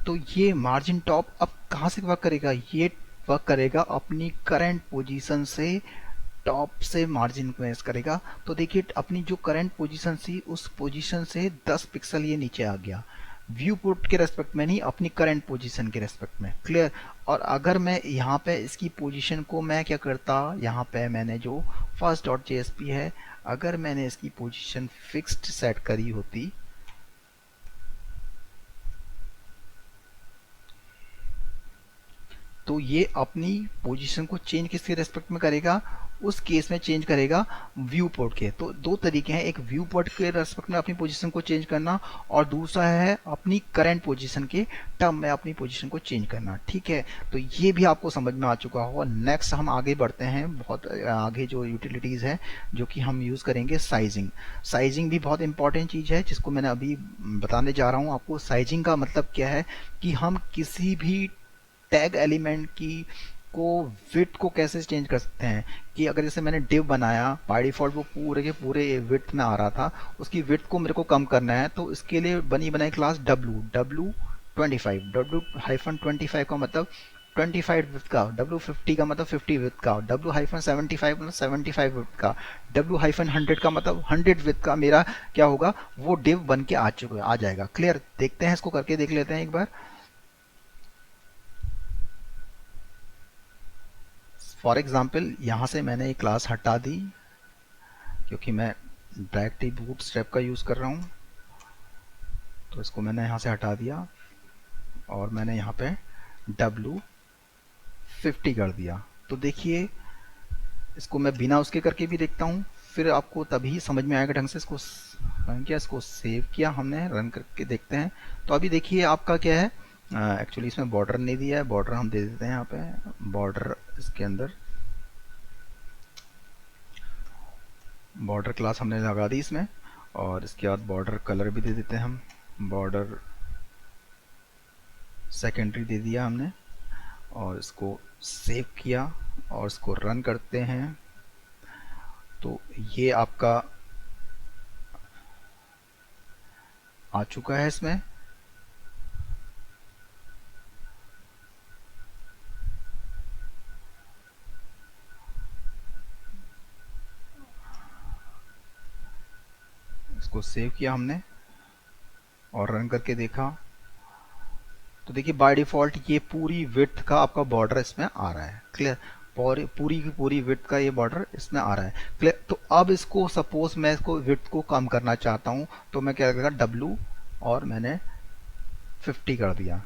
तो ये मार्जिन टॉप अब कहाँ से वर्क करेगा, ये वर्क करेगा अपनी करंट पोजीशन से, टॉप से मार्जिन को मैच करेगा। तो देखिए अपनी जो करंट पोजीशन थी उस पोजीशन से 10 पिक्सल ये नीचे आ गया, व्यू पोर्ट के रेस्पेक्ट में नहीं, अपनी करंट पोजीशन के रेस्पेक्ट में। क्लियर। और अगर मैं यहाँ पे इसकी पोजीशन को मैं क्या करता, यहाँ पे मैंने जो फर्स्ट डॉट जेएसपी है, अगर मैंने इसकी पोजीशन फिक्स्ड सेट करी होती, तो ये अपनी पोजीशन को चेंज किसके रेस्पेक्ट में करेगा, उस केस में चेंज करेगा व्यू पोर्ट के। तो दो तरीके हैं, एक व्यू पोर्ट के रेस्पेक्ट में अपनी पोजीशन को चेंज करना और दूसरा है अपनी करंट पोजीशन के टर्म में अपनी पोजीशन को चेंज करना। ठीक है, तो ये भी आपको समझ में आ चुका होगा। नेक्स्ट हम आगे बढ़ते हैं, बहुत आगे जो यूटिलिटीज है जो कि हम यूज करेंगे, साइजिंग। साइजिंग भी बहुत इंपॉर्टेंट चीज है जिसको मैंने अभी बताने जा रहा हूँ आपको। साइजिंग का मतलब क्या है कि हम किसी भी टैग एलिमेंट की को विड्थ को कैसे चेंज कर सकते हैं, कि अगर जैसे मैंने डिव बनाया, बाय डिफॉल्ट वो पूरे के पूरे विड्थ में आ रहा था, उसकी विड्थ को मेरे को कम करना है, तो इसके लिए बनी बनाई क्लास w25 का मतलब 25 विथ का, W50 का मतलब 50 विथ का, W-75 मतलब 75 विथ का, W-100 का मतलब 100 विथ का मेरा क्या होगा, वो डिव बन के आ जाएगा। क्लियर? देखते हैं, इसको करके देख लेते हैं एक बार। फॉर एग्जाम्पल यहाँ से मैंने एक क्लास हटा दी क्योंकि मैं डायरेक्ट ही बूट स्ट्रैप का यूज़ कर रहा हूँ, तो इसको मैंने यहाँ से हटा दिया और मैंने यहाँ पे W50 कर दिया। तो देखिए, इसको मैं बिना उसके करके भी देखता हूँ, फिर आपको तभी समझ में आएगा ढंग से। इसको रन किया, इसको सेव किया हमने, रन करके देखते हैं। तो अभी देखिए आपका क्या है, एक्चुअली इसमें बॉर्डर नहीं दिया है, बॉर्डर हम दे देते हैं यहाँ पे। बॉर्डर इसके अंदर बॉर्डर क्लास हमने लगा दी इसमें, और इसके बाद बॉर्डर कलर भी दे देते हैं हम, बॉर्डर सेकेंडरी दे दिया हमने, और इसको सेव किया और इसको रन करते हैं। तो ये आपका आ चुका है इसमें। इसको सेव किया हमने और रन करके देखा, तो देखिए बाय डिफॉल्ट ये पूरी विड्थ का आपका बॉर्डर इसमें आ रहा है। क्लियर? पूरी की पूरी विड्थ का ये बॉर्डर इसमें आ रहा है। क्लियर? तो अब इसको सपोज मैं इसको विड्थ को कम करना चाहता हूँ, तो मैं क्या करूँगा, W और मैंने 50 कर दिया।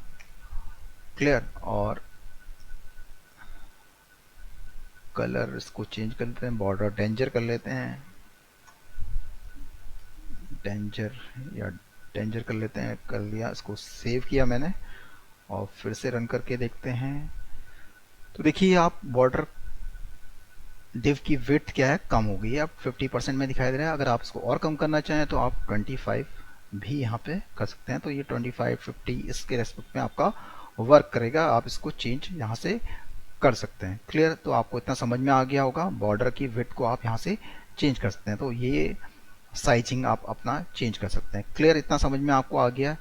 क्लियर? और कलर इसको चेंज कर लेते हैं, बॉर्डर डेंजर कर लेते हैं, डेंजर या डेंजर कर लेते हैं, कर लिया। इसको सेव किया मैंने और फिर से रन करके देखते हैं। तो देखिए आप बॉर्डर डिव की विड्थ क्या है, कम हो गई है, अब 50% में दिखाई दे रहा है। अगर आप इसको और कम करना चाहें तो आप 25 भी यहाँ पे कर सकते हैं। तो ये 25 50 इसके रेस्पेक्ट में आपका वर्क करेगा, आप इसको चेंज यहाँ से कर सकते हैं। क्लियर? तो आपको इतना समझ में आ गया होगा, बॉर्डर की विड्थ को आप यहाँ से चेंज कर सकते हैं। तो ये साइजिंग आप अपना चेंज कर सकते हैं। क्लियर? इतना समझ में आपको आ गया।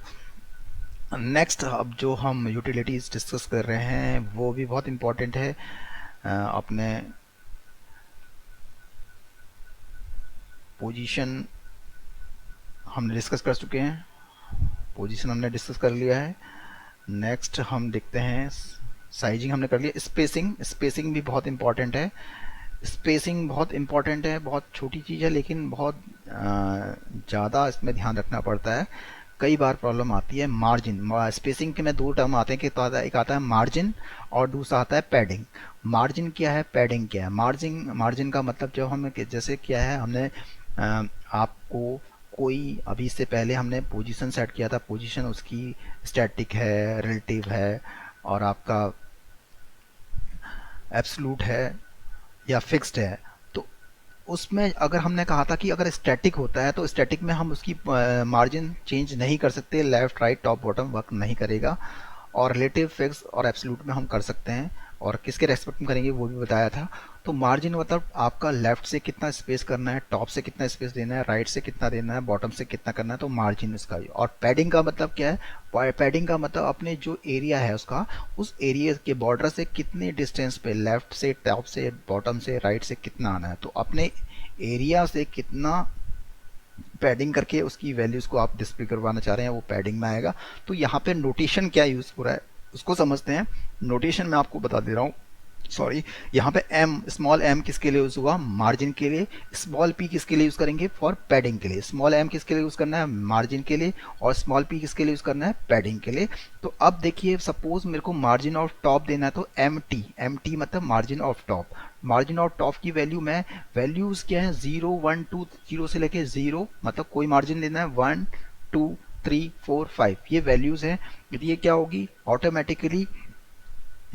नेक्स्ट अब जो हम यूटिलिटीज डिस्कस कर रहे हैं वो भी बहुत इंपॉर्टेंट है। अपने पोजीशन हमने डिस्कस कर चुके हैं, पोजीशन हमने डिस्कस कर लिया है। नेक्स्ट हम देखते हैं, साइजिंग हमने कर लिया। स्पेसिंग, स्पेसिंग भी बहुत इंपॉर्टेंट है। स्पेसिंग बहुत इंपॉर्टेंट है, बहुत छोटी चीज़ है लेकिन बहुत ज़्यादा इसमें ध्यान रखना पड़ता है। कई बार प्रॉब्लम आती है मार्जिन, स्पेसिंग के में दो टर्म आते हैं कि तो एक आता है मार्जिन और दूसरा आता है पैडिंग। मार्जिन क्या है, पैडिंग क्या है? मार्जिन, मार्जिन का मतलब जब हम जैसे क्या है, हमने आपको कोई अभी से पहले हमने पोजीशन सेट किया था, पोजीशन उसकी स्टैटिक है, रिलेटिव है और आपका एब्सोल्यूट है या फिक्स्ड है। तो उसमें अगर हमने कहा था कि अगर स्टैटिक होता है तो स्टैटिक में हम उसकी मार्जिन चेंज नहीं कर सकते, left right top bottom work नहीं करेगा। और रिलेटिव, फिक्स और एब्सोल्यूट में हम कर सकते हैं, और किसके रेस्पेक्ट में करेंगे वो भी बताया था। तो मार्जिन मतलब आपका लेफ्ट से कितना स्पेस करना है, टॉप से कितना स्पेस देना है, राइट से कितना देना है, बॉटम से कितना करना है, तो मार्जिन इसका भी। और पैडिंग का मतलब क्या है, पैडिंग का मतलब अपने जो एरिया है उसका, उस एरिया के बॉर्डर से कितने डिस्टेंस पे, लेफ्ट से, टॉप से, बॉटम से, राइट से कितना आना है। तो अपने एरिया से कितना पैडिंग करके उसकी वैल्यूज को आप डिस्प्ले करवाना चाह रहे हैं, वो पैडिंग में आएगा। तो यहाँ पे नोटेशन क्या यूज हो रहा है उसको समझते हैं। नोटेशन में आपको बता दे रहा हूँ, सॉरी, यहाँ पे एम, स्मॉल एम किसके लिए यूज हुआ, मार्जिन के लिए। स्मॉल पी किसके लिए यूज करेंगे, फॉर पैडिंग के लिए। स्मॉल एम किसके लिए यूज करना है, मार्जिन के लिए। और स्मॉल पी किसके लिए यूज करना है, पैडिंग के लिए। तो अब देखिए सपोज मेरे को मार्जिन ऑफ टॉप देना है, तो एम टी मतलब margin of top. Margin of top की वैल्यू में, वैल्यूज क्या है, 0 1 2, 0 से लेके 0 मतलब कोई मार्जिन लेना है, 1 2 3 4 5 ये वैल्यूज हैं। ये क्या होगी, ऑटोमेटिकली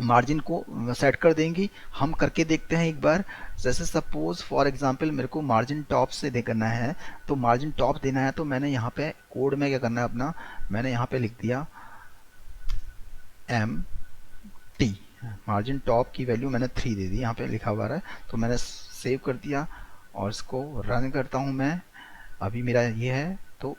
मार्जिन को सेट कर देंगी। हम करके देखते हैं एक बार। जैसे सपोज फॉर एग्जांपल मेरे को मार्जिन टॉप से दे करना है, तो मार्जिन टॉप देना है, तो मैंने यहाँ पे कोड में क्या करना है अपना, मैंने यहाँ पे लिख दिया एम टी, मार्जिन टॉप की वैल्यू मैंने 3 दे दी, यहाँ पे लिखा हुआ है। तो मैंने सेव कर दिया और इसको रन करता हूँ मैं। अभी मेरा ये है, तो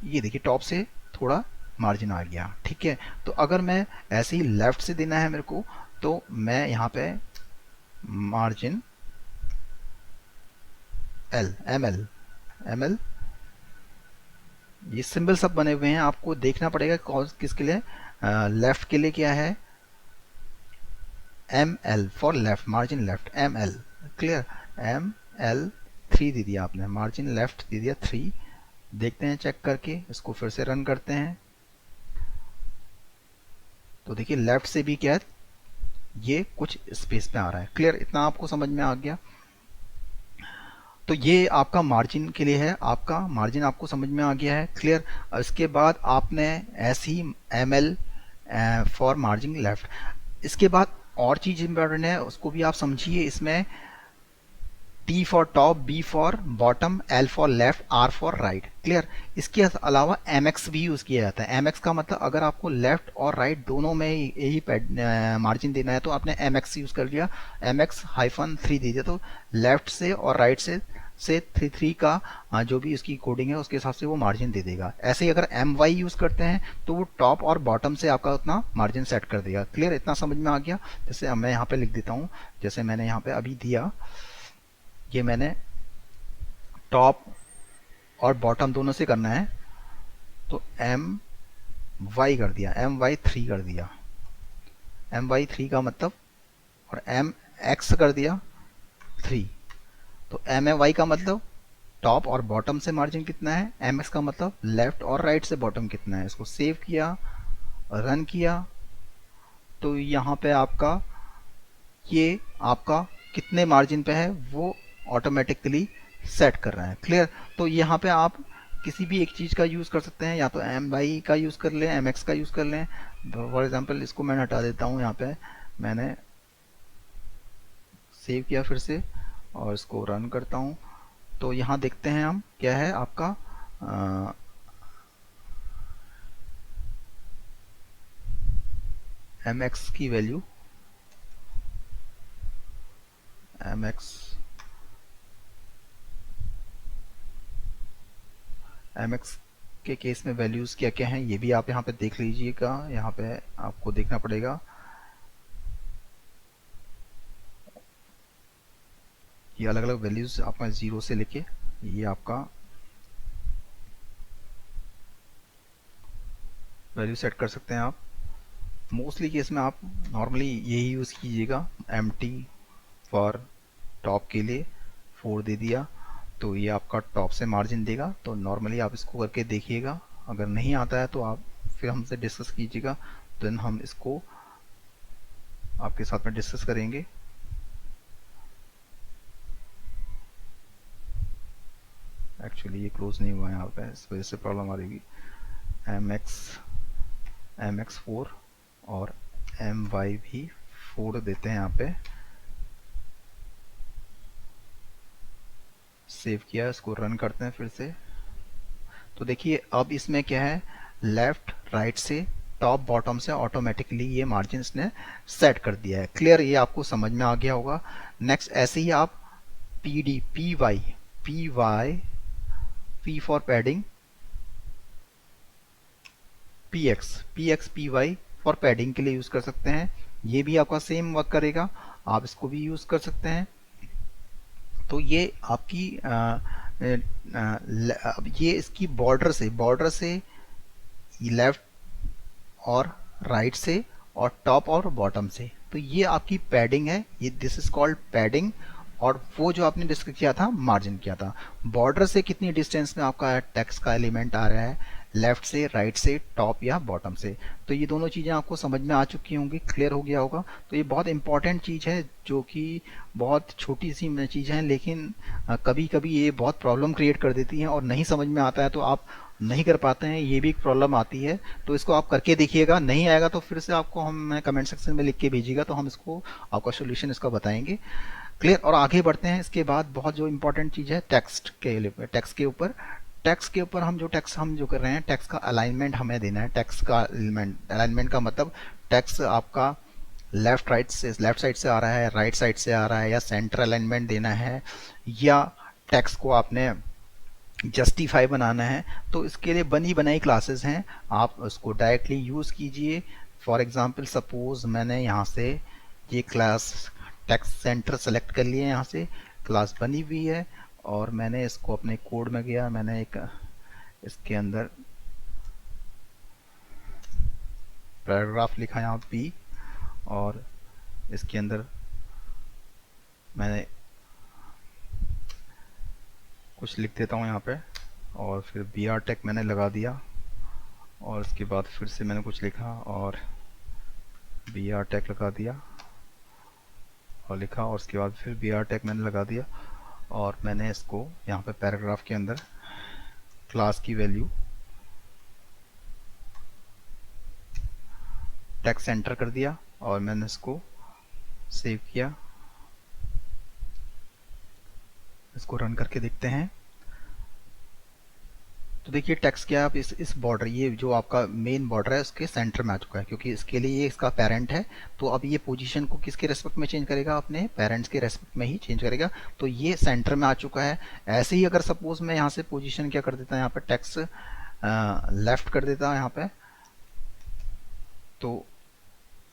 ये देखिए टॉप से थोड़ा मार्जिन आ गया। ठीक है, तो अगर मैं ऐसे ही लेफ्ट से देना है मेरे को, तो मैं यहाँ पे मार्जिन एल, एम एल, ये सिंबल सब बने हुए हैं, आपको देखना पड़ेगा किसके लिए। लेफ्ट के लिए क्या है, M L for left, margin left M L. Clear, M L 3 दे दिया आपने, मार्जिन लेफ्ट दे दिया 3। देखते हैं चेक करके, इसको फिर से रन करते हैं। तो देखिए लेफ्ट से भी क्या है, ये कुछ स्पेस पे आ रहा है। क्लियर, इतना आपको समझ में आ गया। तो ये आपका मार्जिन के लिए है, आपका मार्जिन आपको समझ में आ गया है। क्लियर, इसके बाद आपने ऐसे ही M L for margin left. इसके बाद और चीज इंपॉर्टेंट है, उसको भी आप समझिए। इसमें T for top, B for bottom, L for left, R for right. Clear, इसके अलावा MX भी यूज किया जाता है। MX का मतलब अगर आपको लेफ्ट और राइट दोनों में यही मार्जिन देना है तो आपने MX यूज कर लिया, MX-3 दीजिए, तो लेफ्ट से और राइट से 3 का जो भी इसकी कोडिंग है उसके हिसाब से वो मार्जिन दे देगा। ऐसे ही अगर MY यूज करते हैं तो वो टॉप और बॉटम से आपका उतना मार्जिन सेट कर देगा। क्लियर, इतना समझ में आ गया। जैसे मैं यहाँ पे लिख देता हूँ, जैसे मैंने यहाँ पे अभी दिया, ये मैंने टॉप और बॉटम दोनों से करना है, तो MY कर दिया, MY3 कर दिया, MY3 का मतलब, और MX कर दिया 3। तो MY का मतलब टॉप और बॉटम से मार्जिन कितना है, MX का मतलब लेफ्ट और राइट से बॉटम कितना है। इसको सेव किया, रन किया, तो यहाँ पे आपका ये आपका कितने मार्जिन पे है वो ऑटोमेटिकली सेट कर रहा है। क्लियर, तो यहाँ पे आप किसी भी एक चीज़ का यूज़ कर सकते हैं, या तो MY का यूज़ कर लें, MX का यूज़ कर लें। फॉर एग्जांपल इसको मैं हटा देता हूँ, यहाँ पे मैंने सेव किया फिर से और इसको रन करता हूँ। तो यहाँ देखते हैं हम क्या है आपका MX की वैल्यू, MX के केस में वैल्यूज़ क्या क्या हैं ये भी आप यहाँ पे देख लीजिएगा। यहाँ पे आपको देखना पड़ेगा, ये अलग अलग वैल्यूज़ आपका 0 से लेके ये आपका वैल्यू सेट कर सकते हैं आप। मोस्टली केस में आप नॉर्मली यही यूज़ कीजिएगा। MT फॉर टॉप के लिए 4 दे दिया, तो ये आपका टॉप से मार्जिन देगा। तो नॉर्मली आप इसको करके देखिएगा, अगर नहीं आता है तो आप फिर हमसे डिस्कस कीजिएगा, देन हम इसको आपके साथ में डिस्कस करेंगे। एक्चुअली ये क्लोज नहीं हुआ है यहाँ पे, इस वजह से प्रॉब्लम आ रही है। MX4 और MY भी 4 देते हैं यहाँ पे। सेव किया, इसको रन करते हैं फिर से। तो देखिए अब इसमें क्या है, लेफ्ट राइट से टॉप बॉटम से ऑटोमेटिकली ये मार्जिन ने सेट कर दिया है। क्लियर, ये आपको समझ में आ गया होगा। नेक्स्ट ऐसे ही आप PD, P for padding, PY for padding के लिए यूज कर सकते हैं। ये भी आपका सेम वर्क करेगा, आप इसको भी यूज कर सकते हैं। तो ये आपकी अब ये इसकी बॉर्डर से लेफ्ट और राइट से और टॉप और बॉटम से, तो ये आपकी पैडिंग है, ये दिस इज कॉल्ड पैडिंग। और वो जो आपने डिस्कस किया था मार्जिन किया था, बॉर्डर से कितनी डिस्टेंस में आपका टेक्स्ट का एलिमेंट आ रहा है, लेफ्ट से राइट से टॉप या बॉटम से। तो ये दोनों चीज़ें आपको समझ में आ चुकी होंगी, क्लियर हो गया होगा। तो ये बहुत इंपॉर्टेंट चीज़ है, जो कि बहुत छोटी सी चीज़ है, लेकिन कभी कभी ये बहुत प्रॉब्लम क्रिएट कर देती हैं और नहीं समझ में आता है तो आप नहीं कर पाते हैं, ये भी एक प्रॉब्लम आती है। तो इसको आप करके देखिएगा, नहीं आएगा तो फिर से आपको हम कमेंट सेक्शन में लिख के भेजिएगा, तो हम इसको आपका सोल्यूशन इसका बताएंगे। क्लियर, और आगे बढ़ते हैं। इसके बाद बहुत जो इंपॉर्टेंट चीज़ है टेक्स्ट के ऊपर, हम जो कर रहे हैं, टेक्स्ट का अलाइनमेंट हमें देना है। टेक्स्ट का अलाइनमेंट का मतलब टेक्स्ट आपका लेफ्ट साइड से आ रहा है, राइट साइड से आ रहा है, या सेंटर अलाइनमेंट देना है, या टेक्स्ट को आपने जस्टिफाई बनाना है तो इसके लिए बनी बनाई क्लासेस हैं, आप उसको डायरेक्टली यूज़ कीजिए। फॉर एग्जांपल सपोज मैंने यहाँ से ये क्लास टेक्स्ट सेंटर सेलेक्ट कर लिए, यहाँ से क्लास बनी हुई है और मैंने इसको अपने कोड में गया, मैंने एक इसके अंदर पैराग्राफ लिखा यहाँ बी और इसके अंदर मैंने कुछ लिख देता हूँ यहाँ पे और फिर बी आर टेक मैंने लगा दिया और उसके बाद फिर से मैंने कुछ लिखा और बी आर टेक लगा दिया और लिखा और उसके बाद फिर बी आर टेक मैंने लगा दिया और मैंने इसको यहाँ पे पैराग्राफ के अंदर क्लास की वैल्यू टेक्स्ट एंटर कर दिया और मैंने इसको सेव किया। इसको रन करके देखते हैं तो देखिए टेक्स्ट क्या है, आप इस बॉर्डर, ये जो आपका मेन बॉर्डर है उसके सेंटर में आ चुका है क्योंकि इसके लिए ये इसका पेरेंट है। तो अब ये पोजीशन को किसके रेस्पेक्ट में चेंज करेगा, अपने पेरेंट्स के रेस्पेक्ट में ही चेंज करेगा। तो ये सेंटर में आ चुका है। ऐसे ही अगर सपोज मैं यहाँ से पोजीशन क्या कर देता, यहाँ पे टेक्स्ट लेफ्ट कर देता यहाँ पे, तो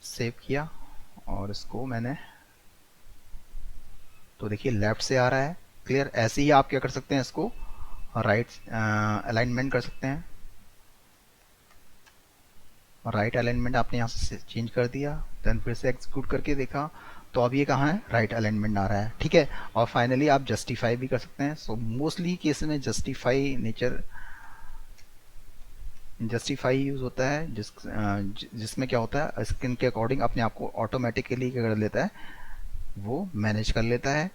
सेव किया और इसको मैंने, तो देखिए लेफ्ट से आ रहा है। क्लियर। ऐसे ही आप क्या कर सकते हैं, इसको राइट अलाइनमेंट कर सकते हैं। राइट अलाइनमेंट आपने यहाँ से चेंज कर दिया, देन फिर से एग्जीक्यूट करके देखा तो अब ये कहाँ है, राइट अलाइनमेंट आ रहा है। ठीक है। और फाइनली आप जस्टिफाई भी कर सकते हैं। सो मोस्टली केस में जस्टिफाई यूज होता है जिसमें क्या होता है, स्क्रीन के अकॉर्डिंग अपने आप को ऑटोमेटिकली क्या कर लेता है, वो मैनेज कर लेता है।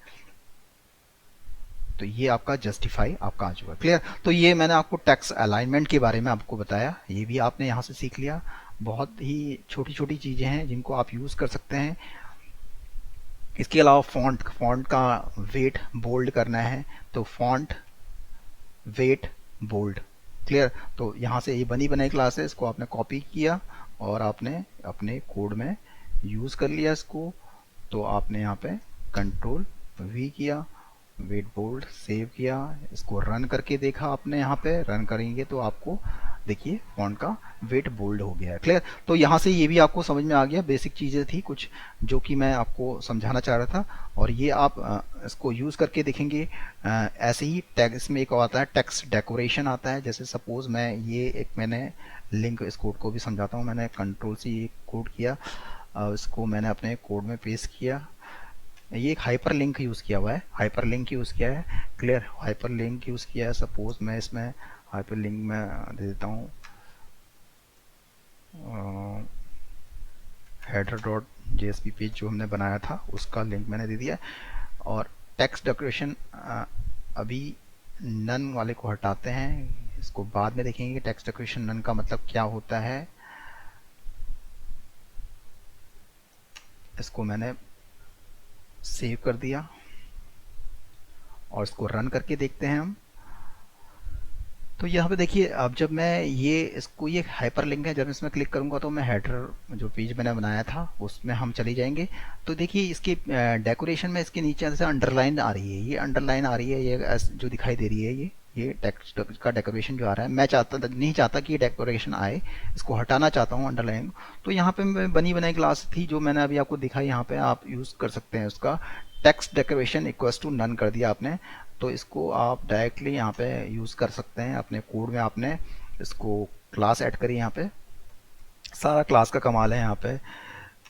तो ये आपका जस्टिफाई आपका आ चुका है। क्लियर। तो ये मैंने आपको टेक्स्ट अलाइनमेंट के बारे में आपको बताया, ये भी आपने यहाँ से सीख लिया। बहुत ही छोटी छोटी चीजें हैं जिनको आप यूज कर सकते हैं। इसके अलावा फॉन्ट का वेट बोल्ड करना है तो फॉन्ट वेट बोल्ड। क्लियर। तो यहाँ से ये बनी बनाई क्लास है, इसको आपने कॉपी किया और आपने अपने कोड में यूज कर लिया इसको। तो आपने यहाँ पे कंट्रोल वी किया, वेट बोल्ड सेव किया, इसको रन करके देखा आपने, यहाँ पे रन करेंगे तो आपको देखिए फॉन्ट का वेट बोल्ड हो गया है। क्लियर। तो यहाँ से ये भी आपको समझ में आ गया, बेसिक चीजें थी कुछ जो कि मैं आपको समझाना चाह रहा था और ये आप इसको यूज करके देखेंगे। ऐसे ही टैग इसमें एक आता है टेक्स्ट डेकोरेशन आता है। जैसे सपोज मैं ये एक मैंने लिंक, इस कोड को भी समझाता हूँ। मैंने कंट्रोल से ये कोड किया, इसको मैंने अपने कोड में पेस्ट किया। ये एक हाइपर लिंक यूज किया हुआ है, हाइपर लिंक यूज किया है। क्लियर। हाइपर लिंक यूज किया है। सपोज मैं इसमें हाइपर लिंक में दे देता हूँ हेडर डॉट जेएसपी पेज जो हमने बनाया था उसका लिंक मैंने दे दिया। और टेक्स्ट डेकोरेशन अभी नन वाले को हटाते हैं, इसको बाद में देखेंगे टेक्स्ट डेकोरेशन नन का मतलब क्या होता है। इसको मैंने सेव कर दिया और इसको रन करके देखते हैं हम। तो यहाँ पे देखिए अब जब मैं ये हाइपर लिंक है, जब इसमें क्लिक करूंगा तो मैं हेडर जो पेज मैंने बनाया था उसमें हम चले जाएंगे। तो देखिए इसके डेकोरेशन में इसके नीचे से अंडरलाइन आ रही है, ये अंडरलाइन आ रही है, ये जो दिखाई दे रही है, ये टेक्स्ट का डेकोरेशन जो आ रहा है। मैं नहीं चाहता कि ये डेकोरेशन आए, इसको हटाना चाहता हूँ अंडरलाइन। तो यहाँ पे बनी बनाई क्लास थी जो मैंने अभी आपको दिखाई, यहाँ पे आप यूज कर सकते हैं उसका text decoration equals to none कर दिया आपने। तो इसको आप डायरेक्टली यहाँ पे यूज कर सकते हैं अपने कोड में। आपने इसको क्लास ऐड करी, यहाँ पे सारा क्लास का कमाल है। यहाँ पे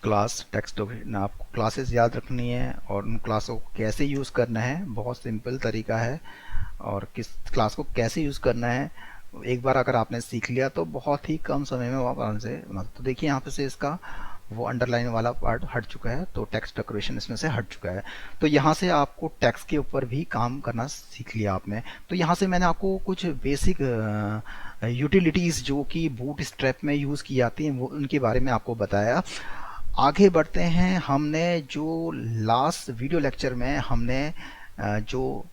क्लास टेक्स्ट आपको क्लासेस याद रखनी है और उन क्लासों को कैसे यूज करना है, बहुत सिंपल तरीका है। और किस क्लास को कैसे यूज करना है एक बार अगर आपने सीख लिया तो बहुत ही कम समय में आप आराम से तो देखिए यहाँ पे से इसका वो अंडरलाइन वाला पार्ट हट चुका है, तो टेक्स्ट डेकोरेशन इसमें से हट चुका है। तो यहाँ से आपको टेक्स्ट के ऊपर भी काम करना सीख लिया आपने। तो यहाँ से मैंने आपको कुछ बेसिक यूटिलिटीज जो कि बूट स्ट्रैप में यूज की जाती हैं वो उनके बारे में आपको बताया। आगे बढ़ते हैं। हमने जो लास्ट वीडियो लेक्चर में हमने जो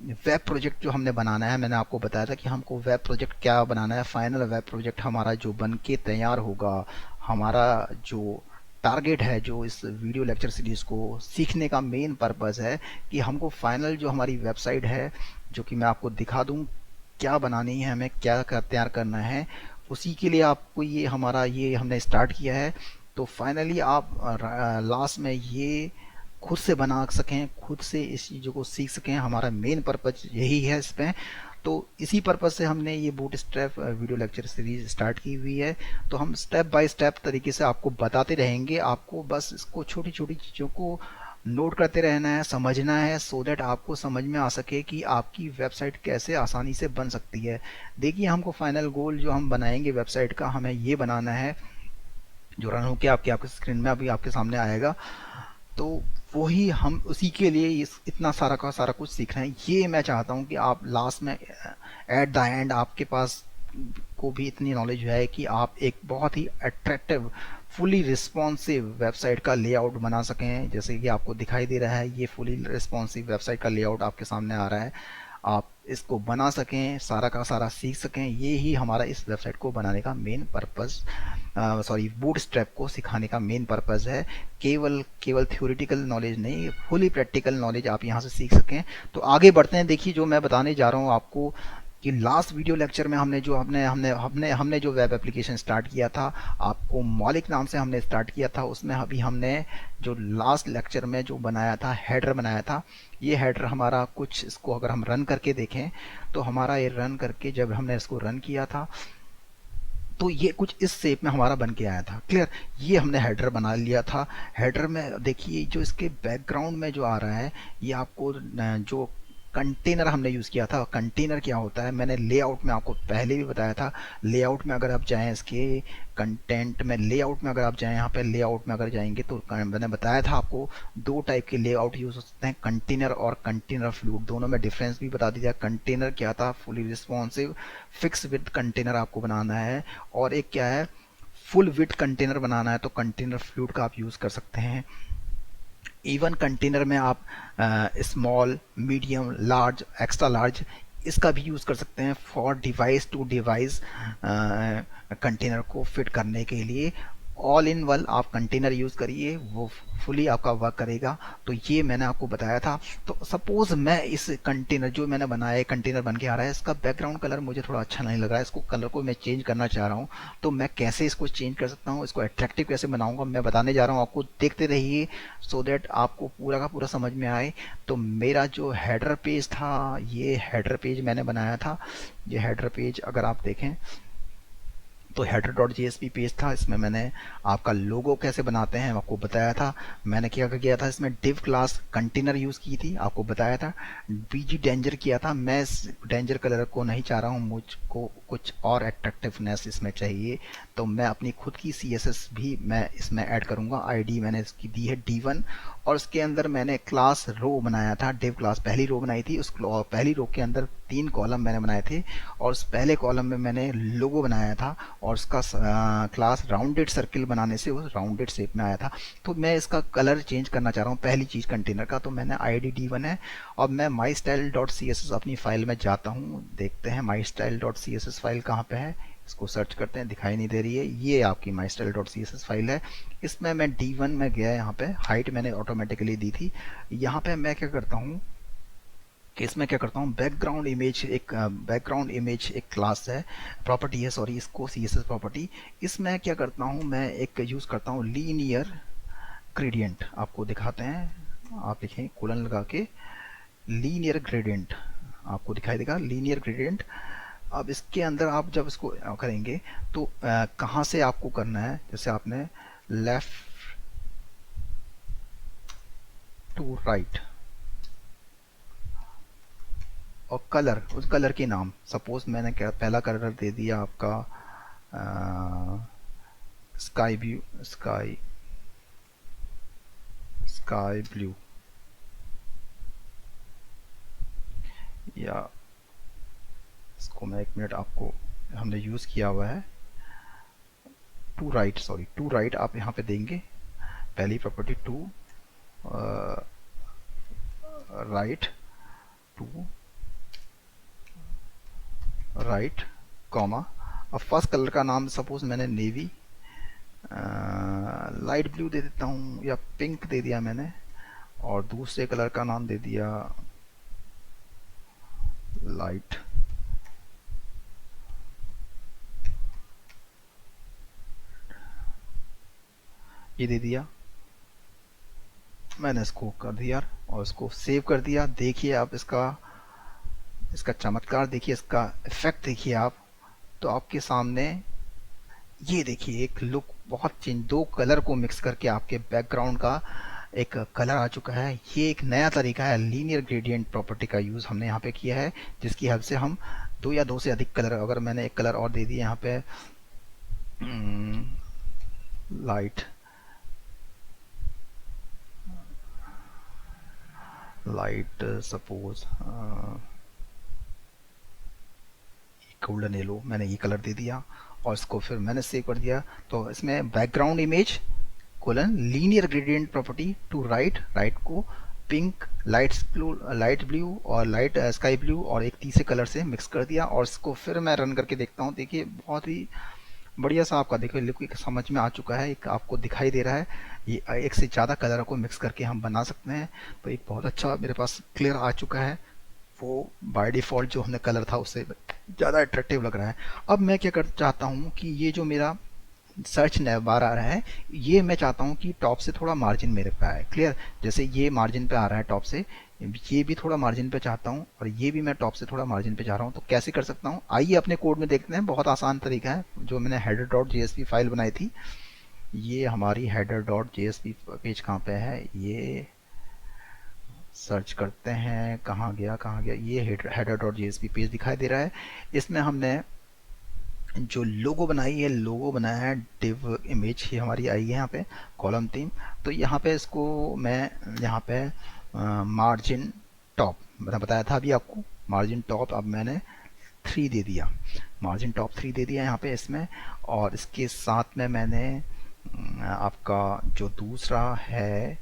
वेब प्रोजेक्ट जो हमने बनाना है, मैंने आपको बताया था कि हमको वेब प्रोजेक्ट क्या बनाना है। फाइनल वेब प्रोजेक्ट हमारा जो बन के तैयार होगा, हमारा जो टारगेट है, जो इस वीडियो लेक्चर सीरीज़ को सीखने का मेन पर्पज़ है कि हमको फाइनल जो हमारी वेबसाइट है, जो कि मैं आपको दिखा दूं क्या बनानी है, हमें क्या तैयार करना है, उसी के लिए आपको ये हमने स्टार्ट किया है। तो फाइनली आप लास्ट में ये खुद से बना सकें, खुद से इस चीज़ों को सीख सकें, हमारा मेन पर्पज यही है इसमें। तो इसी पर्पज से हमने ये bootstrap video lecture series start की हुई है। तो हम स्टेप बाय स्टेप तरीके से आपको बताते रहेंगे, आपको बस इसको छोटी छोटी चीज़ों को नोट करते रहना है, समझना है, सो दैट आपको समझ में आ सके कि आपकी वेबसाइट कैसे आसानी से बन सकती है। देखिए, हमको फाइनल गोल जो हम बनाएंगे वेबसाइट का, हमें ये बनाना है, जो रन होकर आपके आपके स्क्रीन में अभी आपके सामने आएगा। तो वही हम उसी के लिए इतना सारा का सारा कुछ सीख रहे हैं। ये मैं चाहता हूँ कि आप लास्ट में एट द एंड आपके पास को भी इतनी नॉलेज है कि आप एक बहुत ही अट्रैक्टिव फुली रिस्पॉन्सिव वेबसाइट का लेआउट बना सकें। जैसे कि आपको दिखाई दे रहा है, ये फुली रिस्पॉन्सिव वेबसाइट का लेआउट आपके सामने आ रहा है। आप इसको बना सकें, सारा का सारा सीख सकें, ये ही हमारा इस वेबसाइट को बनाने का मेन पर्पस, बूटस्ट्रैप को सिखाने का मेन पर्पस है। केवल केवल थ्योरेटिकल नॉलेज नहीं, फुली प्रैक्टिकल नॉलेज आप यहाँ से सीख सकें। तो आगे बढ़ते हैं। देखिए, जो मैं बताने जा रहा हूँ आपको कि लास्ट वीडियो लेक्चर में हमने जो हमने हमने हमने हमने जो वेब एप्लीकेशन स्टार्ट किया था, आपको मौलिक नाम से हमने स्टार्ट किया था। उसमें अभी हमने जो लास्ट लेक्चर में जो बनाया था, हेडर बनाया था। ये हेडर हमारा कुछ, इसको अगर हम रन करके देखें तो हमारा ये रन करके जब हमने इसको रन किया था तो ये कुछ इस शेप में हमारा बन के आया था। क्लियर? ये हमने हेडर बना लिया था। हेडर में देखिए, जो इसके बैकग्राउंड में जो आ रहा है, ये आपको जो कंटेनर हमने यूज़ किया था। कंटेनर क्या होता है, मैंने लेआउट में आपको पहले भी बताया था। लेआउट में अगर आप जाएं, इसके कंटेंट में लेआउट में अगर आप जाएं, यहाँ पे लेआउट में अगर जाएंगे तो मैंने बताया था आपको दो टाइप के लेआउट यूज़ हो सकते हैं, कंटेनर और कंटेनर फ्लूइड। दोनों में डिफरेंस भी बता दिया। कंटेनर क्या था, fully responsive fix with container आपको बनाना है, और एक क्या है, फुल विथ कंटेनर बनाना है, तो कंटेनर फ्लूइड का आप यूज़ कर सकते हैं। इवन कंटेनर में आप small, medium, large, extra large इसका भी यूज़ कर सकते हैं for device to device container को फिट करने के लिए। ऑल इन वन आप कंटेनर यूज़ करिए, वो फुली आपका वर्क करेगा। तो ये मैंने आपको बताया था। तो सपोज मैं इस कंटेनर जो मैंने बनाया है, कंटेनर बन के आ रहा है, इसका बैकग्राउंड कलर मुझे थोड़ा अच्छा नहीं लग रहा है, इसको कलर को मैं चेंज करना चाह रहा हूँ। तो मैं कैसे इसको चेंज कर सकता हूँ, इसको अट्रैक्टिव कैसे बनाऊंगा, मैं बताने जा रहा हूँ आपको। देखते रहिए सो दैट आपको पूरा का पूरा समझ में आए। तो मेरा जो हेडर पेज था, ये हेडर पेज मैंने बनाया था। ये हेडर पेज अगर आप देखें तो header डॉट जेएसपी पेज था। इसमें मैंने आपका लोगो कैसे बनाते हैं आपको बताया था। मैंने क्या किया था, इसमें div क्लास कंटेनर यूज़ की थी, आपको बताया था। बीजी डेंजर किया था। मैं इस डेंजर कलर को नहीं चाह रहा हूँ, मुझको कुछ और अट्रैक्टिवनेस इसमें चाहिए, तो मैं अपनी खुद की CSS भी मैं इसमें ऐड करूँगा। आईडी मैंने इसकी दी है D1, और उसके अंदर मैंने क्लास रो बनाया था। div क्लास पहली रो बनाई थी, उस पहली रो के अंदर 3 कॉलम मैंने बनाए थे, और उस पहले कॉलम में मैंने लोगो बनाया था, और उसका क्लास राउंडेड सर्किल बनाने से वो राउंडेड शेप में आया था। तो मैं इसका कलर चेंज करना चाह रहा हूँ, पहली चीज़ कंटेनर का। तो मैंने ID D1 है, और मैं mystyle.css अपनी फाइल में जाता हूँ। देखते हैं mystyle.css फाइल कहाँ पे है, इसको सर्च करते हैं, दिखाई नहीं दे रही है। ये आपकी mystyle.css फाइल है। इसमें मैं D1 में गया, यहाँ पे हाइट मैंने ऑटोमेटिकली दी थी। यहाँ पे मैं क्या करता हूँ कि इसमें क्या करता हूँ, बैकग्राउंड इमेज एक क्लास है, प्रॉपर्टी है, सॉरी, इसको CSS प्रॉपर्टी। इसमें क्या करता हूँ, मैं एक यूज़ करता हूँ लीनियर ग्रेडियंट। आपको दिखाते हैं, आप देखें कोलन लगा के, लीनियर ग्रेडियंट आपको दिखाई देगा, लीनियर ग्रेडियंट। अब इसके अंदर आप जब इसको करेंगे तो कहाँ से आपको करना है, जैसे आपने लेफ्ट टू राइट, और कलर, उस कलर के नाम, सपोज मैंने क्या पहला कलर दे दिया आपका स्काई ब्लू, स्काई ब्लू, या इसको मैं 1 मिनट, आपको हमने यूज़ किया हुआ है to right, sorry to right आप यहाँ पे देंगे। पहली property to right, to right, comma. अब फर्स्ट कलर का नाम सपोज मैंने नेवी लाइट ब्लू दे देता हूँ, या पिंक दे दिया मैंने, और दूसरे कलर का नाम दे दिया लाइट। ये दे दिया मैंने, इसको कर दिया और इसको सेव कर दिया। देखिए आप इसका इसका चमत्कार देखिए, इसका इफेक्ट देखिए आप। तो आपके सामने ये देखिए एक लुक बहुत चेंज, दो कलर को मिक्स करके आपके बैकग्राउंड का एक कलर आ चुका है। ये एक नया तरीका है, लीनियर ग्रेडियंट प्रॉपर्टी का यूज़ हमने यहाँ पे किया है, जिसकी हेल्प से हम दो या दो से अधिक कलर, अगर मैंने एक कलर और दे दिया यहाँ पे light light suppose golden yellow, मैंने ये कलर दे दिया और इसको फिर मैंने सेव कर दिया। तो इसमें background image colon linear gradient property to right, right को पिंक, लाइट ब्लू और लाइट स्काई ब्लू और एक तीसरे कलर से मिक्स कर दिया। और इसको फिर मैं रन करके देखता हूँ। देखिए बहुत ही बढ़िया सा आपका देखो लिक्विड समझ में आ चुका है, एक आपको दिखाई दे रहा है। ये एक से ज़्यादा कलर को मिक्स करके हम बना सकते हैं। तो एक बहुत अच्छा मेरे पास क्लियर आ चुका है, वो बाय डिफ़ॉल्ट जो हमने कलर था उससे ज़्यादा अट्रैक्टिव लग रहा है। अब मैं क्या कर चाहता हूँ कि ये जो मेरा सर्च नैव बार आ रहा है, ये मैं चाहता हूँ कि टॉप से थोड़ा मार्जिन मेरे पे आए। क्लियर, जैसे ये मार्जिन पे आ रहा है टॉप से, ये भी थोड़ा मार्जिन पे चाहता हूँ और ये भी मैं टॉप से थोड़ा मार्जिन पे चाह रहा हूँ। तो कैसे कर सकता हूँ, आइए अपने कोड में देखते हैं। बहुत आसान तरीका है, जो मैंने header.jsp फाइल बनाई थी, ये हमारी header.jsp पेज कहाँ पे है, ये सर्च करते हैं, कहाँ गया, ये header.jsp पेज दिखाई दे रहा है। इसमें हमने जो लोगो बनाई है, लोगो बनाया है डिव इमेज, ही हमारी आई है यहाँ पे कॉलम थीम। तो यहाँ पे इसको मैं यहाँ पे मार्जिन टॉप, मैंने बताया था अभी आपको मार्जिन टॉप, अब मैंने 3 दे दिया, मार्जिन टॉप 3 दे दिया यहाँ पे इसमें। और इसके साथ में मैंने आपका जो दूसरा है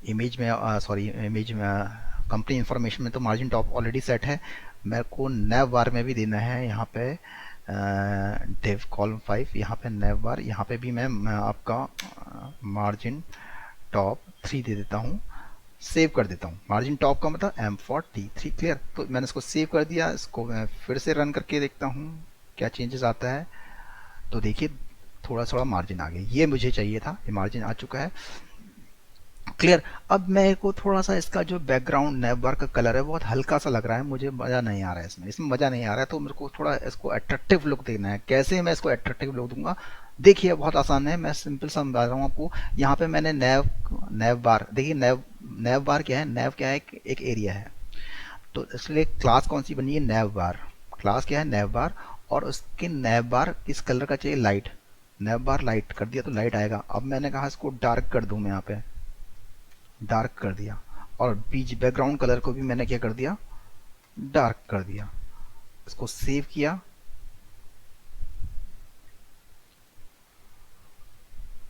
इमेज में, सॉरी इमेज में, कंपनी इंफॉर्मेशन में तो मार्जिन टॉप ऑलरेडी सेट है। मेरे को नैव बार में भी देना है यहाँ पे डिव कॉलम 5, यहाँ पे नैव बार, यहाँ पे भी मैं आपका मार्जिन टॉप 3 दे देता हूँ, सेव कर देता हूँ। मार्जिन टॉप का मतलब M43। क्लियर, तो मैंने इसको सेव कर दिया। इसको मैं फिर से रन करके देखता हूँ क्या चेंजेस आता है। तो देखिए थोड़ा थोड़ा मार्जिन आ गया, ये मुझे चाहिए था, ये मार्जिन आ चुका है। क्लियर, अब मेरे को थोड़ा सा इसका जो बैकग्राउंड नैव बार का कलर है बहुत हल्का सा लग रहा है, मुझे मज़ा नहीं आ रहा है इसमें मज़ा नहीं आ रहा है। तो मेरे को थोड़ा इसको अट्रैक्टिव लुक देना है। कैसे मैं इसको अट्रैक्टिव लुक दूंगा, देखिए बहुत आसान है, मैं सिंपल समझा रहा हूँ आपको। यहाँ पे मैंने नैव बार, देखिए नैव बार क्या है, नैव क्या है, एक एरिया है। तो इसलिए क्लास कौन सी बनी है, नैव बार। क्लास क्या है, नैव बार, और उसके नैव बार किस कलर का चाहिए, लाइट। नैव बार लाइट कर दिया तो लाइट आएगा। अब मैंने कहा इसको डार्क कर दूं, मैं यहाँ पे डार्क कर दिया, और बीच बैकग्राउंड कलर को भी मैंने क्या कर दिया, डार्क कर दिया। इसको सेव किया,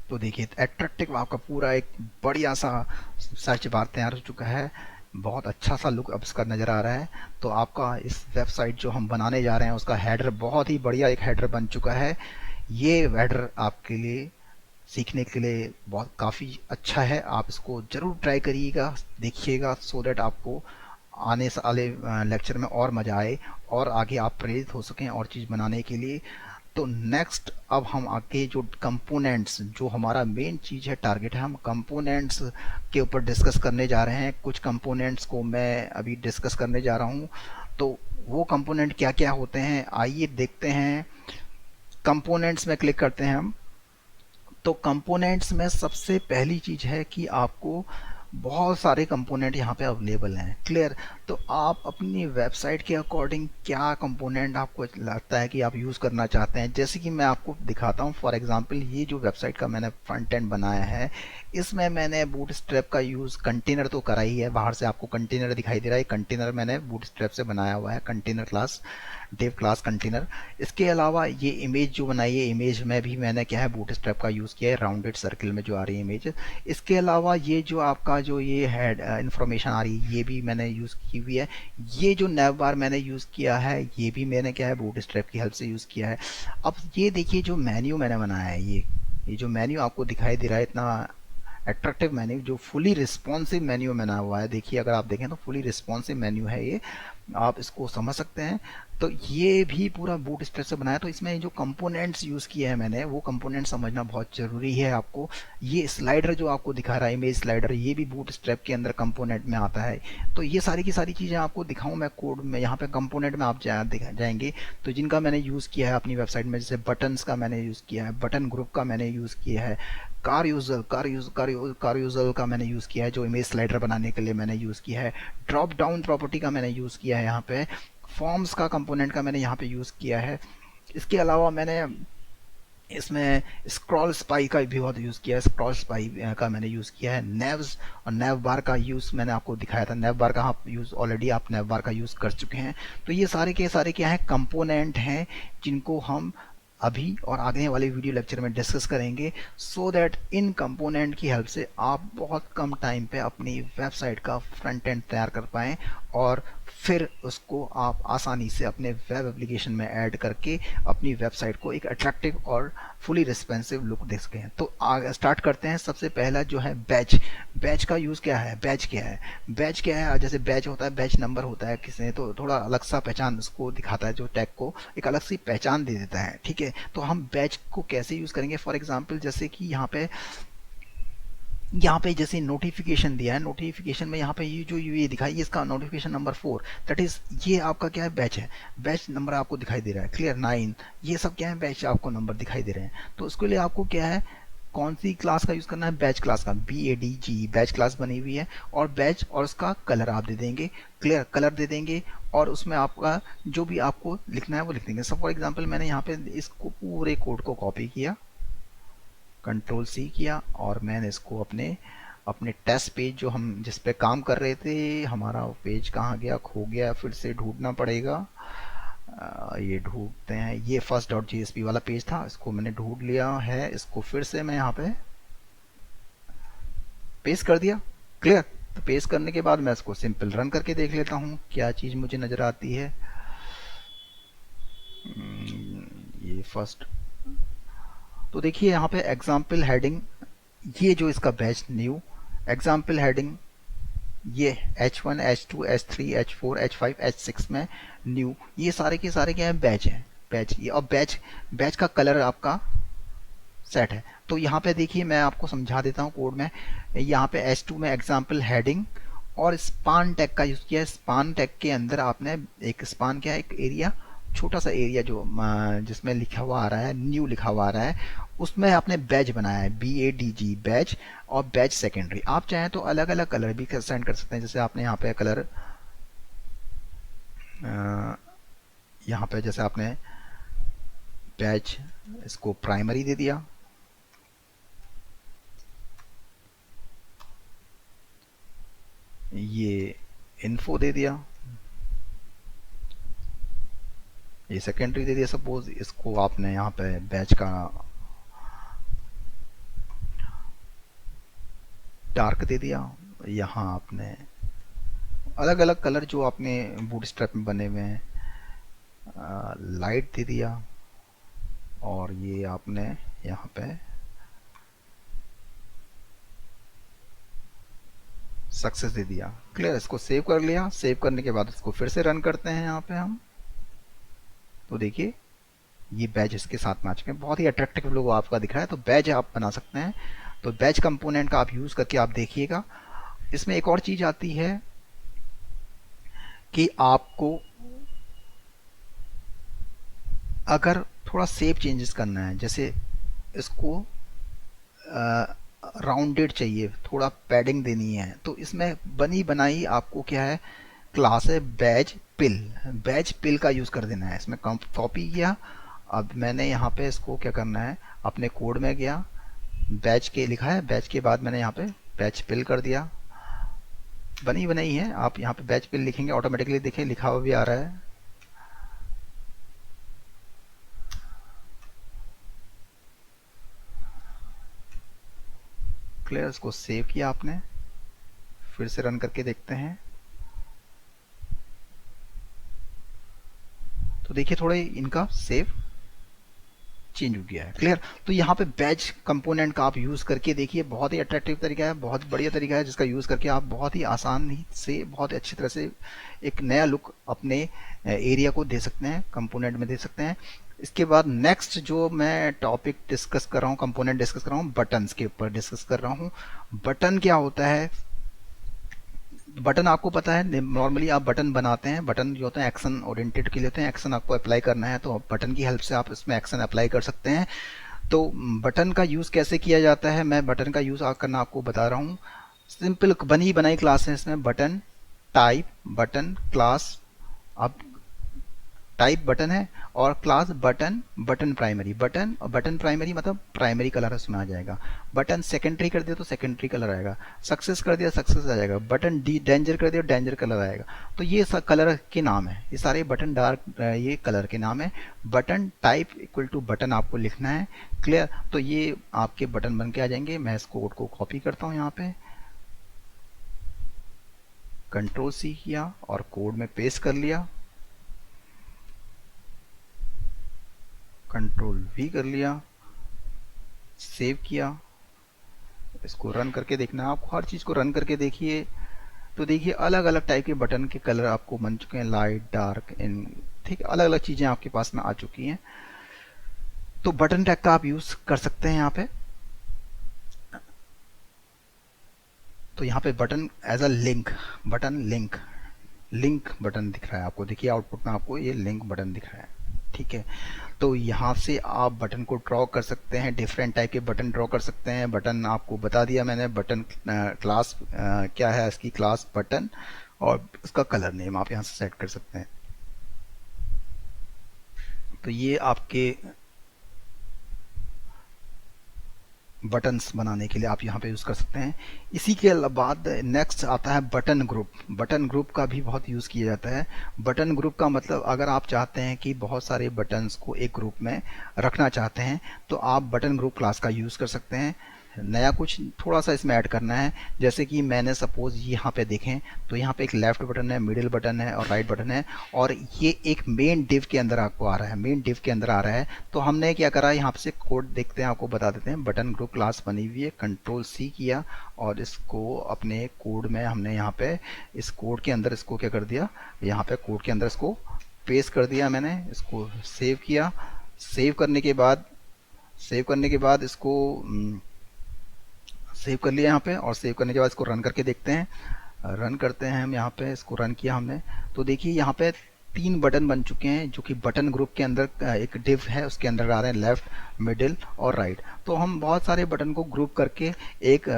तो देखिए अट्रैक्टिव आपका पूरा एक बढ़िया सा सर्च बार तैयार हो चुका है। बहुत अच्छा सा लुक अब इसका नज़र आ रहा है। तो आपका इस वेबसाइट जो हम बनाने जा रहे हैं उसका हेडर बहुत ही बढ़िया एक हेडर बन चुका है। ये हेडर आपके लिए सीखने के लिए बहुत काफ़ी अच्छा है, आप इसको ज़रूर ट्राई करिएगा, देखिएगा, सो दैट आपको आने वाले लेक्चर में और मज़ा आए और आगे आप प्रेरित हो सकें और चीज़ बनाने के लिए। तो नेक्स्ट अब हम आगे जो कंपोनेंट्स, जो हमारा मेन चीज़ है, टारगेट है, हम कंपोनेंट्स के ऊपर डिस्कस करने जा रहे हैं। कुछ कंपोनेंट्स को मैं अभी डिस्कस करने जा रहा हूँ। तो वो कंपोनेंट क्या क्या होते हैं आइए देखते हैं। कंपोनेंट्स में क्लिक करते हैं हम। तो कंपोनेंट्स में सबसे पहली चीज़ है कि आपको बहुत सारे कंपोनेंट यहाँ पे अवेलेबल हैं। क्लियर, तो आप अपनी वेबसाइट के अकॉर्डिंग क्या कंपोनेंट आपको लगता है कि आप यूज़ करना चाहते हैं, जैसे कि मैं आपको दिखाता हूँ। फॉर एग्जांपल ये जो वेबसाइट का मैंने फ्रंट एंड बनाया है, इसमें मैंने बूटस्ट्रैप का यूज़, कंटेनर तो करा ही है, बाहर से आपको कंटेनर दिखाई दे रहा है, कंटेनर मैंने बूटस्ट्रैप से बनाया हुआ है, container class, div class container. इसके अलावा ये इमेज जो बनाई है, इमेज में भी मैंने क्या है, बूटस्ट्रैप का यूज़ किया है, राउंडेड सर्किल में जो आ रही है इमेज। इसके अलावा ये जो आपका जो ये हेड इंफॉर्मेशन आ रही है ये भी मैंने यूज़ की हुई है। ये जो नैव बार मैंने यूज़ किया है ये भी मैंने क्या है बूटस्ट्रैप की हेल्प से यूज़ किया है। अब ये देखिए जो मेन्यू मैंने बनाया है ये जो मेन्यू आपको दिखाई दे रहा है इतना अट्रैक्टिव मेन्यू, जो फुली रिस्पॉन्सिव मेन्यू बना हुआ है, देखिए अगर आप देखें तो फुली रिस्पॉन्सिव मेन्यू है ये, आप इसको समझ सकते हैं। तो ये भी पूरा बूट स्ट्रैप से बनाया। तो इसमें जो कंपोनेंट्स यूज़ किए हैं मैंने वो कंपोनेंट समझना बहुत ज़रूरी है आपको। ये स्लाइडर जो आपको दिखा रहा है इमेज स्लाइडर, ये भी बूट स्ट्रैप के अंदर कंपोनेंट में आता है। तो ये सारी की सारी चीज़ें आपको दिखाऊं मैं कोड में, यहाँ पे कंपोनेंट में आप जाएंगे तो जिनका मैंने यूज़ किया है अपनी वेबसाइट में, जैसे बटन्स का मैंने यूज़ किया है, बटन ग्रुप का मैंने यूज़ किया है, कार यूजल का मैंने यूज़ किया है जो इमेज स्लाइडर बनाने के लिए मैंने यूज़ किया है, ड्रॉप डाउन प्रॉपर्टी का मैंने यूज़ किया है यहाँ पे, फॉर्म्स का कंपोनेंट का मैंने यहाँ पे यूज़ किया है। इसके अलावा मैंने इसमें स्क्रॉल स्पाई का भी बहुत यूज़ किया है, स्क्रॉल स्पाई का मैंने यूज़ किया है, नेव्स और नेव बार का यूज़ मैंने आपको दिखाया था। नेव बार का आप यूज़ ऑलरेडी आप नेव बार का यूज़ कर चुके हैं। तो ये सारे के सारे क्या है कंपोनेंट हैं जिनको हम अभी और आगे वाले वीडियो लेक्चर में डिस्कस करेंगे, सो दैट इन कंपोनेंट की हेल्प से आप बहुत कम टाइम पे अपनी वेबसाइट का फ्रंट एंड तैयार कर पाएँ और फिर उसको आप आसानी से अपने वेब एप्लीकेशन में ऐड करके अपनी वेबसाइट को एक अट्रैक्टिव और फुली रिस्पॉन्सिव लुक दे सकें। तो स्टार्ट करते हैं। सबसे पहला जो है बैच। बैच का यूज़ क्या है, बैच क्या है, बैच क्या है, जैसे बैच होता है, बैच नंबर होता है किसी तो थोड़ा अलग सा पहचान उसको दिखाता है, जो टैग को एक अलग सी पहचान दे देता है, ठीक है। तो हम बैच को कैसे यूज़ करेंगे, फॉर एग्जाम्पल जैसे कि यहाँ पे जैसे नोटिफिकेशन दिया है, नोटिफिकेशन में यहाँ पे ये जो ये दिखाई इसका नोटिफिकेशन नंबर 4, दैट इज ये आपका क्या है बैच है, बैच नंबर आपको दिखाई दे रहा है, क्लियर 9, ये सब क्या है बैच आपको नंबर दिखाई दे रहे हैं। तो उसके लिए आपको क्या है कौन सी क्लास का यूज़ करना है, बैच क्लास का, BADG बैच क्लास बनी हुई है, और बैच और उसका कलर आप दे देंगे, क्लियर कलर दे देंगे, और उसमें आपका जो भी आपको लिखना है वो लिख देंगे। सब फॉर एग्जाम्पल मैंने यहाँ पे इसको पूरे कोड को कॉपी किया, कंट्रोल C किया, और मैंने इसको अपने अपने टेस्ट पेज जो हम जिस पे काम कर रहे थे, हमारा पेज कहाँ गया, खो गया, फिर से ढूंढना पड़ेगा। ये ढूंढते हैं, ये first.jsp वाला पेज था, इसको मैंने ढूंढ लिया है, इसको फिर से मैं यहाँ पे पेस्ट कर दिया, क्लियर। तो पेस्ट करने के बाद मैं इसको सिंपल रन करके देख लेता हूँ क्या चीज़ मुझे नज़र आती है। ये फर्स्ट, तो देखिए यहाँ पे एग्जाम्पल हेडिंग, ये जो इसका बैच न्यू एग्जाम्पल हेडिंग, ये H1 H2 H3 H4 H5 H6 में न्यू, ये सारे के सारे क्या है बैच हैं, बैच। ये अब बैच बैच का कलर आपका सेट है। तो यहाँ पे देखिए मैं आपको समझा देता हूँ कोड में। यहाँ पे H2 में एग्जाम्पल हेडिंग और स्पान टैग का यूज़ किया है। स्पान टैग के अंदर आपने एक स्पान क्या है, एक एरिया, छोटा सा एरिया जो जिसमें लिखा हुआ आ रहा है, न्यू लिखा हुआ आ रहा है, उसमें आपने बैच बनाया है, BADG बैच, और बैच सेकेंडरी। आप चाहें तो अलग अलग कलर भी सेंड कर सकते हैं, जैसे आपने यहाँ पे कलर यहाँ पे जैसे आपने बैच इसको प्राइमरी दे दिया, ये इन्फो दे दिया, ये सेकेंडरी दे दिया सपोज, इसको आपने यहाँ पे बैच का डार्क दे दिया, यहाँ आपने अलग अलग कलर जो आपने बूटस्ट्रैप में बने हुए हैं लाइट दे दिया, और ये आपने यहाँ पे सक्सेस दे दिया, क्लियर। इसको सेव कर लिया, सेव करने के बाद इसको फिर से रन करते हैं यहाँ पे हम, तो देखिए ये बैच इसके साथ मैच में बहुत ही अट्रैक्टिव लोगो आपका दिख रहा है। तो बैच आप बना सकते हैं, तो बैच कंपोनेंट का आप यूज़ करके आप देखिएगा। इसमें एक और चीज़ आती है कि आपको अगर थोड़ा सेव चेंजेस करना है, जैसे इसको राउंडेड चाहिए, थोड़ा पैडिंग देनी है, तो इसमें बनी बनाई आपको क्या है क्लास है बैच पिल, बैच पिल का यूज़ कर देना है। इसमें कॉपी किया, अब मैंने यहाँ पे इसको क्या करना है, अपने कोड में गया, बैच के लिखा है, बैच के बाद मैंने यहाँ पे बैच पिल कर दिया, बनी बनाई है। आप यहाँ पे बैच पिल लिखेंगे ऑटोमेटिकली देखें लिखा हुआ भी आ रहा है, क्लियर। इसको सेव किया आपने, फिर से रन करके देखते हैं। तो देखिए थोड़े इनका सेव चेंज हो गया है। क्लियर। तो यहाँ पे बैच कंपोनेंट का आप यूज करके देखिए, बहुत ही अट्रैक्टिव तरीका है, बहुत बढ़िया तरीका है, जिसका यूज करके आप बहुत ही आसानी से बहुत अच्छी तरह से एक नया लुक अपने एरिया को दे सकते हैं, कंपोनेंट में दे सकते हैं। इसके बाद नेक्स्ट जो मैं टॉपिक डिस्कस कर रहा हूँ, कंपोनेंट डिस्कस कर रहा हूँ, बटन्स के ऊपर डिस्कस कर रहा हूँ। बटन क्या होता है? बटन आपको पता है, नॉर्मली आप बटन बनाते हैं, बटन जो होते हैं एक्शन ओरिएंटेड के लिए होते हैं, एक्शन आपको अप्लाई करना है तो बटन की हेल्प से आप इसमें एक्शन अप्लाई कर सकते हैं। तो बटन का यूज़ कैसे किया जाता है, मैं बटन का यूज़ करना आपको बता रहा हूँ। सिंपल बनी बनाई क्लास है इसमें, बटन टाइप बटन क्लास। आप टाइप बटन है और class button, button primary, button और बटन प्राइमरी मतलब प्राइमरी कलर उसमें आ जाएगा। बटन सेकेंडरी कर दिया तो सेकेंडरी कलर आएगा, सक्सेस कर दिया सक्सेस आ जाएगा, बटन डी डेंजर कर दिया डेंजर कलर आएगा। तो ये सब कलर के नाम है, ये सारे बटन डार्क ये कलर के नाम है। Button type equal to button आपको लिखना है। क्लियर। तो ये आपके बटन बन के आ जाएंगे। मैं इस कोड को कॉपी करता हूँ, यहाँ पे कंट्रोल सी किया और कोड में पेस्ट कर लिया, कंट्रोल वी कर लिया, सेव किया। इसको रन करके देखना है आपको, हर चीज को रन करके देखिए। तो देखिए अलग अलग टाइप के बटन के कलर आपको बन चुके हैं, लाइट डार्क इन, ठीक है, अलग अलग चीजें आपके पास में आ चुकी हैं। तो बटन टैग का आप यूज कर सकते हैं यहाँ पे। तो यहाँ पे button as a link, button link, link button दिख रहा है आपको, देखिए आउटपुट में आपको ये लिंक बटन दिख रहा है। ठीक है। तो यहाँ से आप बटन को ड्रॉ कर सकते हैं, डिफरेंट टाइप के बटन ड्रॉ कर सकते हैं। बटन आपको बता दिया मैंने, बटन क्लास क्या है इसकी, क्लास बटन, और उसका कलर नेम आप यहाँ से सेट कर सकते हैं। तो ये आपके बटन्स बनाने के लिए आप यहाँ पे यूज कर सकते हैं। इसी के बाद नेक्स्ट आता है बटन ग्रुप। बटन ग्रुप का भी बहुत यूज किया जाता है। बटन ग्रुप का मतलब अगर आप चाहते हैं कि बहुत सारे बटन्स को एक ग्रुप में रखना चाहते हैं तो आप बटन ग्रुप क्लास का यूज कर सकते हैं। नया कुछ थोड़ा सा इसमें ऐड करना है, जैसे कि मैंने सपोज यहाँ पे देखें तो यहाँ पे एक लेफ्ट बटन है, मिडिल बटन है और राइट बटन है, और ये एक मेन डिव के अंदर आपको आ रहा है, मेन डिव के अंदर आ रहा है। तो हमने क्या करा, यहाँ से कोड देखते हैं, आपको बता देते हैं। बटन ग्रुप क्लास बनी हुई है, कंट्रोल सी किया और इसको अपने कोड में हमने यहाँ पे इस कोड के अंदर इसको क्या कर दिया, यहाँ पे कोड के अंदर इसको पेस्ट कर दिया मैंने, इसको सेव किया। सेव करने के बाद इसको सेव कर लिया यहाँ पे, और सेव करने के बाद इसको रन करके देखते हैं। रन करते हैं हम, यहाँ पे इसको रन किया हमने। तो देखिए यहाँ पे 3 बटन बन चुके हैं जो कि बटन ग्रुप के अंदर एक डिव है उसके अंदर आ रहे हैं, लेफ्ट मिडिल और राइट। तो हम बहुत सारे बटन को ग्रुप करके एक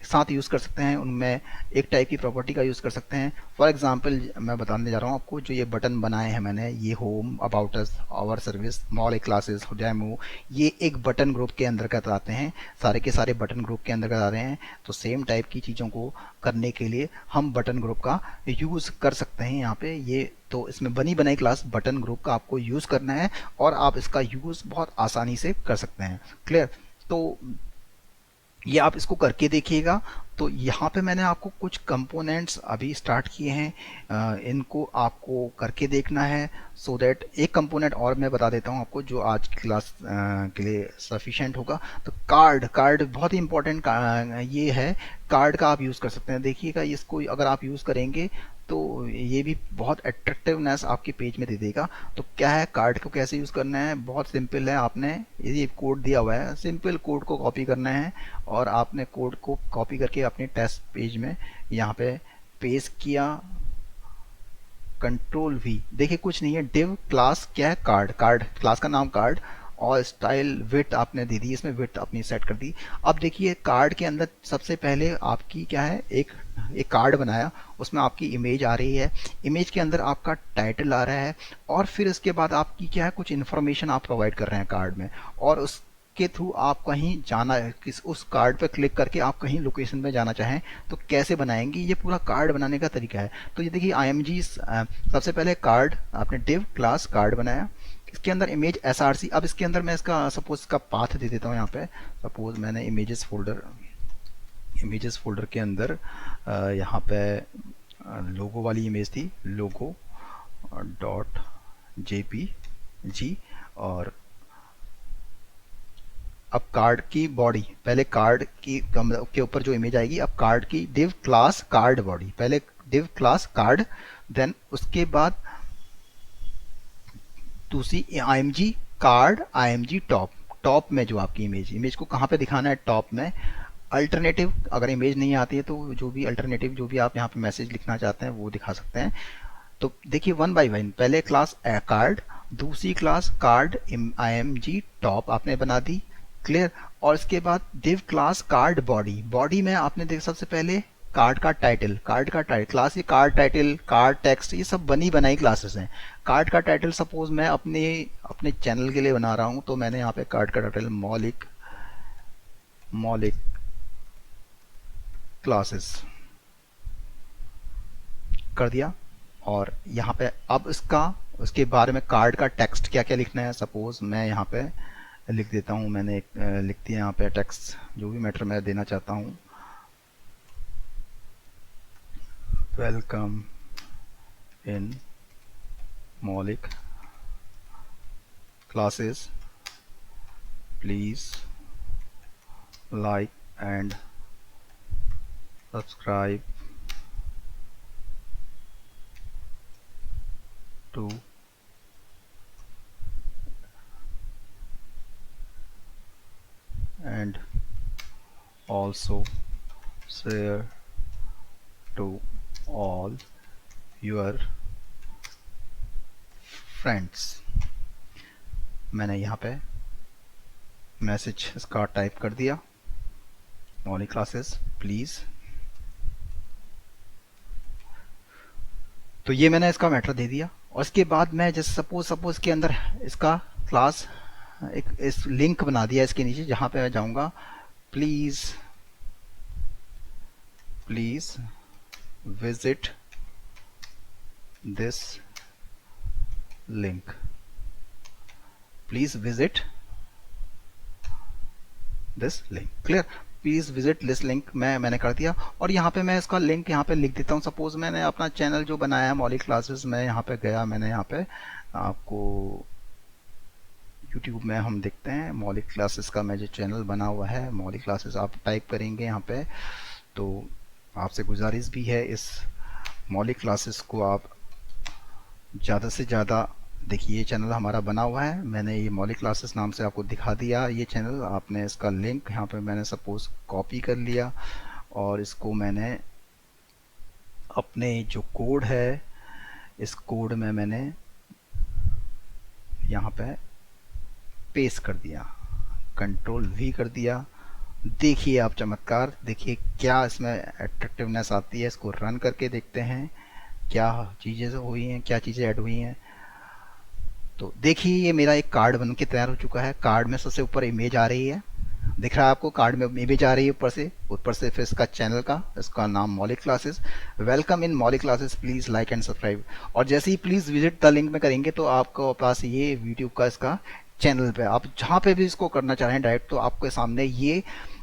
साथ यूज कर सकते हैं, उनमें एक टाइप की प्रॉपर्टी का यूज कर सकते हैं। फॉर एग्जांपल मैं बताने जा रहा हूँ आपको, जो ये बटन बनाए हैं मैंने, ये home, about us, our service, mall, classes, demo, ये एक बटन ग्रुप के अंतर्गत आते हैं, सारे के सारे बटन ग्रुप के अंतर्गत आ रहे हैं। तो सेम टाइप की चीज़ों को करने के लिए हम बटन ग्रुप का यूज कर सकते हैं यहाँ पे। ये तो इसमें बनी बनाई क्लास बटन ग्रुप का आपको यूज करना है और आप इसका यूज बहुत आसानी से कर सकते हैं। क्लियर। तो ये आप इसको करके देखिएगा। तो यहाँ पे मैंने आपको कुछ कंपोनेंट्स अभी स्टार्ट किए हैं, इनको आपको करके देखना है, सो दैट एक कंपोनेंट और मैं बता देता हूँ आपको जो आज की क्लास के लिए सफिशिएंट होगा। तो कार्ड बहुत ही इंपॉर्टेंट ये है, कार्ड का आप यूज़ कर सकते हैं। देखिएगा इसको अगर आप यूज़ करेंगे तो ये भी बहुत अट्रैक्टिवनेस आपके पेज में दे देगा। तो क्या है, कार्ड को कैसे यूज़ करना है, बहुत सिंपल है। आपने ये कोड दिया हुआ है, सिंपल कोड को कॉपी करना है और आपने कोड को कॉपी करके अपने टेस्ट पेज में यहाँ पे पेस्ट किया, कंट्रोल वी। देखिए कुछ नहीं है, डिव क्लास क्या है, कार्ड क्लास का नाम कार्ड, और स्टाइल विड्थ आपने दे दी, इसमें विड्थ अपनी सेट कर दी। अब देखिए कार्ड के अंदर सबसे पहले आपकी क्या है, एक कार्ड बनाया, उसमें आपकी इमेज आ रही है, इमेज के अंदर आपका टाइटल आ रहा है, और फिर इसके बाद आपकी क्या है, कुछ इन्फॉर्मेशन आप प्रोवाइड कर रहे हैं कार्ड में, और उस के थ्रू आप कहीं जाना है, किस उस कार्ड पर क्लिक करके आप कहीं लोकेशन में जाना चाहें तो कैसे बनाएंगे, ये पूरा कार्ड बनाने का तरीका है। तो ये देखिए IMG, सबसे पहले कार्ड आपने डिव क्लास कार्ड बनाया, इसके अंदर इमेज SRC। अब इसके अंदर मैं इसका सपोज इसका पाथ दे देता हूँ, यहाँ पे सपोज मैंने इमेजेस फोल्डर इमेजेस फोल्डर के अंदर यहाँ पे लोगो वाली इमेज थी, लोगो डॉट जेपीजी। और अब कार्ड की बॉडी, पहले कार्ड की के ऊपर जो इमेज आएगी, अब कार्ड की div क्लास कार्ड बॉडी, पहले div क्लास कार्ड, देन उसके बाद दूसरी img card img top. Top में जो आपकी इमेज को कहाँ पे दिखाना है, टॉप में। अल्टरनेटिव अगर इमेज नहीं आती है तो जो भी अल्टरनेटिव जो भी आप यहाँ पे मैसेज लिखना चाहते हैं वो दिखा सकते हैं। तो देखिए वन बाय वन, पहले क्लास कार्ड, दूसरी क्लास कार्ड img टॉप आपने बना दी, क्लियर। और इसके बाद div class card body, body में आपने देख सबसे पहले कार्ड का टाइटल, क्लास, ये कार्ड टाइटल, कार्ड टेक्स्ट, ये सब बनी बनाई क्लासेस हैं। कार्ड का टाइटल सपोज मैं अपने अपने चैनल के लिए बना रहा हूं, तो मैंने यहाँ पे कार्ड का टाइटल मौलिक क्लासेस कर दिया। और यहाँ पे अब इसका, उसके बारे में कार्ड का टेक्स्ट क्या क्या लिखना है, सपोज मैं यहाँ पे लिख देता हूँ, मैंने लिख दिया यहाँ पे टेक्स्ट, जो भी मैटर मैं देना चाहता हूँ, welcome in Maulik classes, please like and subscribe to and also share to all your friends। मैंने यहाँ पे मैसेज इसका टाइप कर दिया, मौलिक क्लासेस प्लीज। तो ये मैंने इसका मैटर दे दिया। और इसके बाद मैं जैसे सपोज के अंदर इसका क्लास एक इस लिंक बना दिया इसके नीचे, जहां पे मैं जाऊंगा, please visit this link, please visit this link, clear. Please visit this link मैंने कर दिया। और यहाँ पे मैं इसका लिंक यहाँ पे लिख देता हूँ। सपोज मैंने अपना चैनल जो बनाया है मौलिक क्लासेस, मैं यहाँ पे गया, मैंने यहाँ पे आपको यूट्यूब में हम देखते हैं मौलिक क्लासेस का मैं जो चैनल बना हुआ है, मौलिक क्लासेस आप टाइप करेंगे यहाँ पे। तो आपसे गुजारिश भी है, इस मौलिक क्लासेस को आप ज़्यादा से ज़्यादा देखिए। ये चैनल हमारा बना हुआ है, मैंने ये मौलिक क्लासेस नाम से आपको दिखा दिया ये चैनल। आपने इसका लिंक यहाँ पे मैंने सपोज कॉपी कर लिया, और इसको मैंने अपने जो कोड है, इस कोड में मैंने यहाँ पे पेस्ट कर दिया, कंट्रोल V कर दिया। देखिए आप चमत्कार, देखिए क्या इसमें अट्रैक्टिवनेस आती है। इसको रन करके देखते हैं क्या चीज़ें हुई हैं, क्या चीज़ें ऐड हुई हैं। तो देखिए ये मेरा एक कार्ड बन के तैयार हो चुका है। कार्ड में सबसे ऊपर इमेज आ रही है, दिख रहा है आपको, कार्ड में इमेज आ रही है ऊपर से फिर इसका चैनल का, इसका नाम मौलिक classes, welcome in Maulik classes, please like and subscribe. और जैसे ही प्लीज विजिट द लिंक में करेंगे तो आपको पास ये यूट्यूब का इसका चैनल पे, आप जहाँ पे भी इसको करना चाह रहे हैं डायरेक्ट, तो आपके सामने ये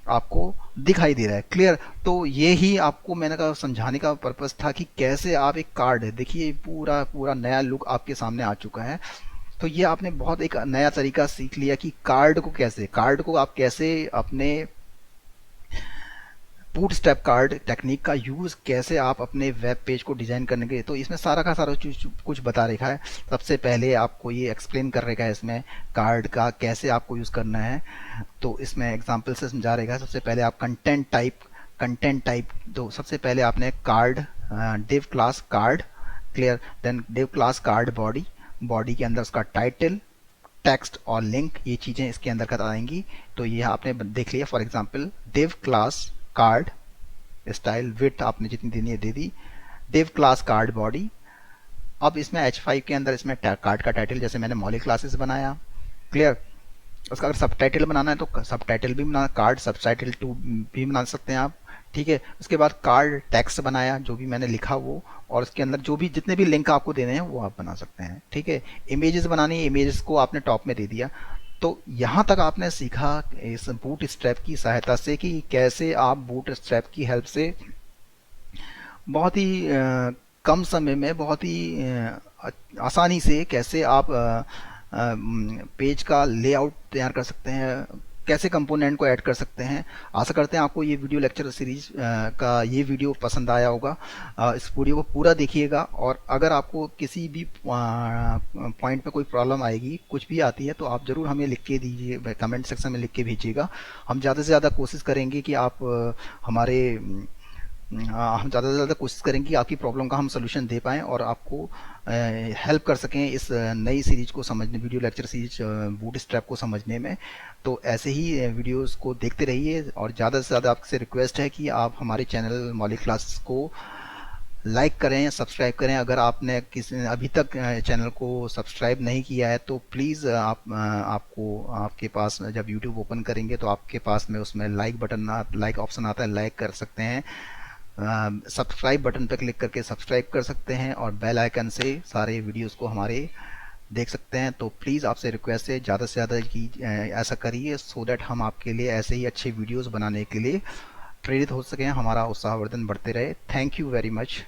आपको दिखाई दे रहा है, क्लियर। तो ये ही आपको मैंने कहा समझाने का पर्पस था कि कैसे आप एक कार्ड है, देखिए पूरा पूरा नया लुक आपके सामने आ चुका है। तो ये आपने बहुत एक नया तरीका सीख लिया कि कार्ड को आप कैसे अपने बूटस्ट्रैप कार्ड टेक्निक का यूज कैसे आप अपने वेब पेज को डिजाइन करने के, तो इसमें सारा का सारा कुछ बता रखा है। सबसे पहले आपको ये एक्सप्लेन कर रखा है इसमें कार्ड का कैसे आपको यूज करना है। तो इसमें एग्जांपल से समझा रखा है। सबसे पहले आप कंटेंट टाइप, तो सबसे पहले आपने card div class card, clear. Then div class card body के अंदर उसका टाइटल, टेक्स्ट और लिंक, ये चीजें इसके अंदर कर आएंगी। तो ये आपने देख लिया। For example div class card style width आपने जितनी देनी है दे दी, डिव क्लास कार्ड बॉडी। अब इसमें H5 के अंदर इसमें कार्ड का टाइटल, जैसे मैंने मौलिक क्लासेस बनाया, क्लियर। उसका अगर सब टाइटल बनाना है तो सब टाइटल भी बना, कार्ड सब टाइटल 2 भी बना सकते हैं आप, ठीक है। उसके बाद कार्ड टेक्स्ट बनाया, जो भी मैंने लिखा वो, और उसके अंदर जो भी जितने भी लिंक आपको देने हैं वो आप बना सकते हैं, ठीक है। इमेजेस बनानी है, इमेजेस को आपने टॉप में दे दिया। तो यहाँ तक आपने सीखा इस बूट स्ट्रैप की सहायता से कि कैसे आप बूट स्ट्रैप की हेल्प से बहुत ही कम समय में बहुत ही आसानी से कैसे आप पेज का लेआउट तैयार कर सकते हैं, कैसे कंपोनेंट को ऐड कर सकते हैं। आशा करते हैं आपको ये वीडियो लेक्चर सीरीज का ये वीडियो पसंद आया होगा। इस वीडियो को पूरा देखिएगा, और अगर आपको किसी भी पॉइंट पे कोई प्रॉब्लम आएगी, कुछ भी आती है, तो आप ज़रूर हमें लिख के दीजिए, कमेंट सेक्शन में लिख के भेजिएगा। हम ज़्यादा से ज़्यादा कोशिश करेंगे कि आप हमारे हम ज़्यादा से ज़्यादा कोशिश करेंगे कि आपकी प्रॉब्लम का हम सोल्यूशन दे पाएँ और आपको हेल्प कर सकें इस नई सीरीज को समझने, video lecture series boot strap को समझने में। तो ऐसे ही वीडियोस को देखते रहिए, और ज़्यादा से ज़्यादा आपसे रिक्वेस्ट है कि आप हमारे चैनल मौलिक क्लासेस को लाइक करें, सब्सक्राइब करें। अगर आपने किसी अभी तक चैनल को सब्सक्राइब नहीं किया है तो प्लीज़ आपको आपके पास जब यूट्यूब ओपन करेंगे तो आपके पास में उसमें लाइक ऑप्शन आता है, लाइक कर सकते हैं। सब्सक्राइब बटन पर क्लिक करके सब्सक्राइब कर सकते हैं, और बेल आइकन से सारे वीडियोस को हमारे देख सकते हैं। तो प्लीज़ आपसे रिक्वेस्ट है, ज़्यादा से ज़्यादा की ऐसा करिए, सो दैट हम आपके लिए ऐसे ही अच्छे वीडियोस बनाने के लिए प्रेरित हो सकें, हमारा उत्साहवर्धन बढ़ते रहे। Thank you very much.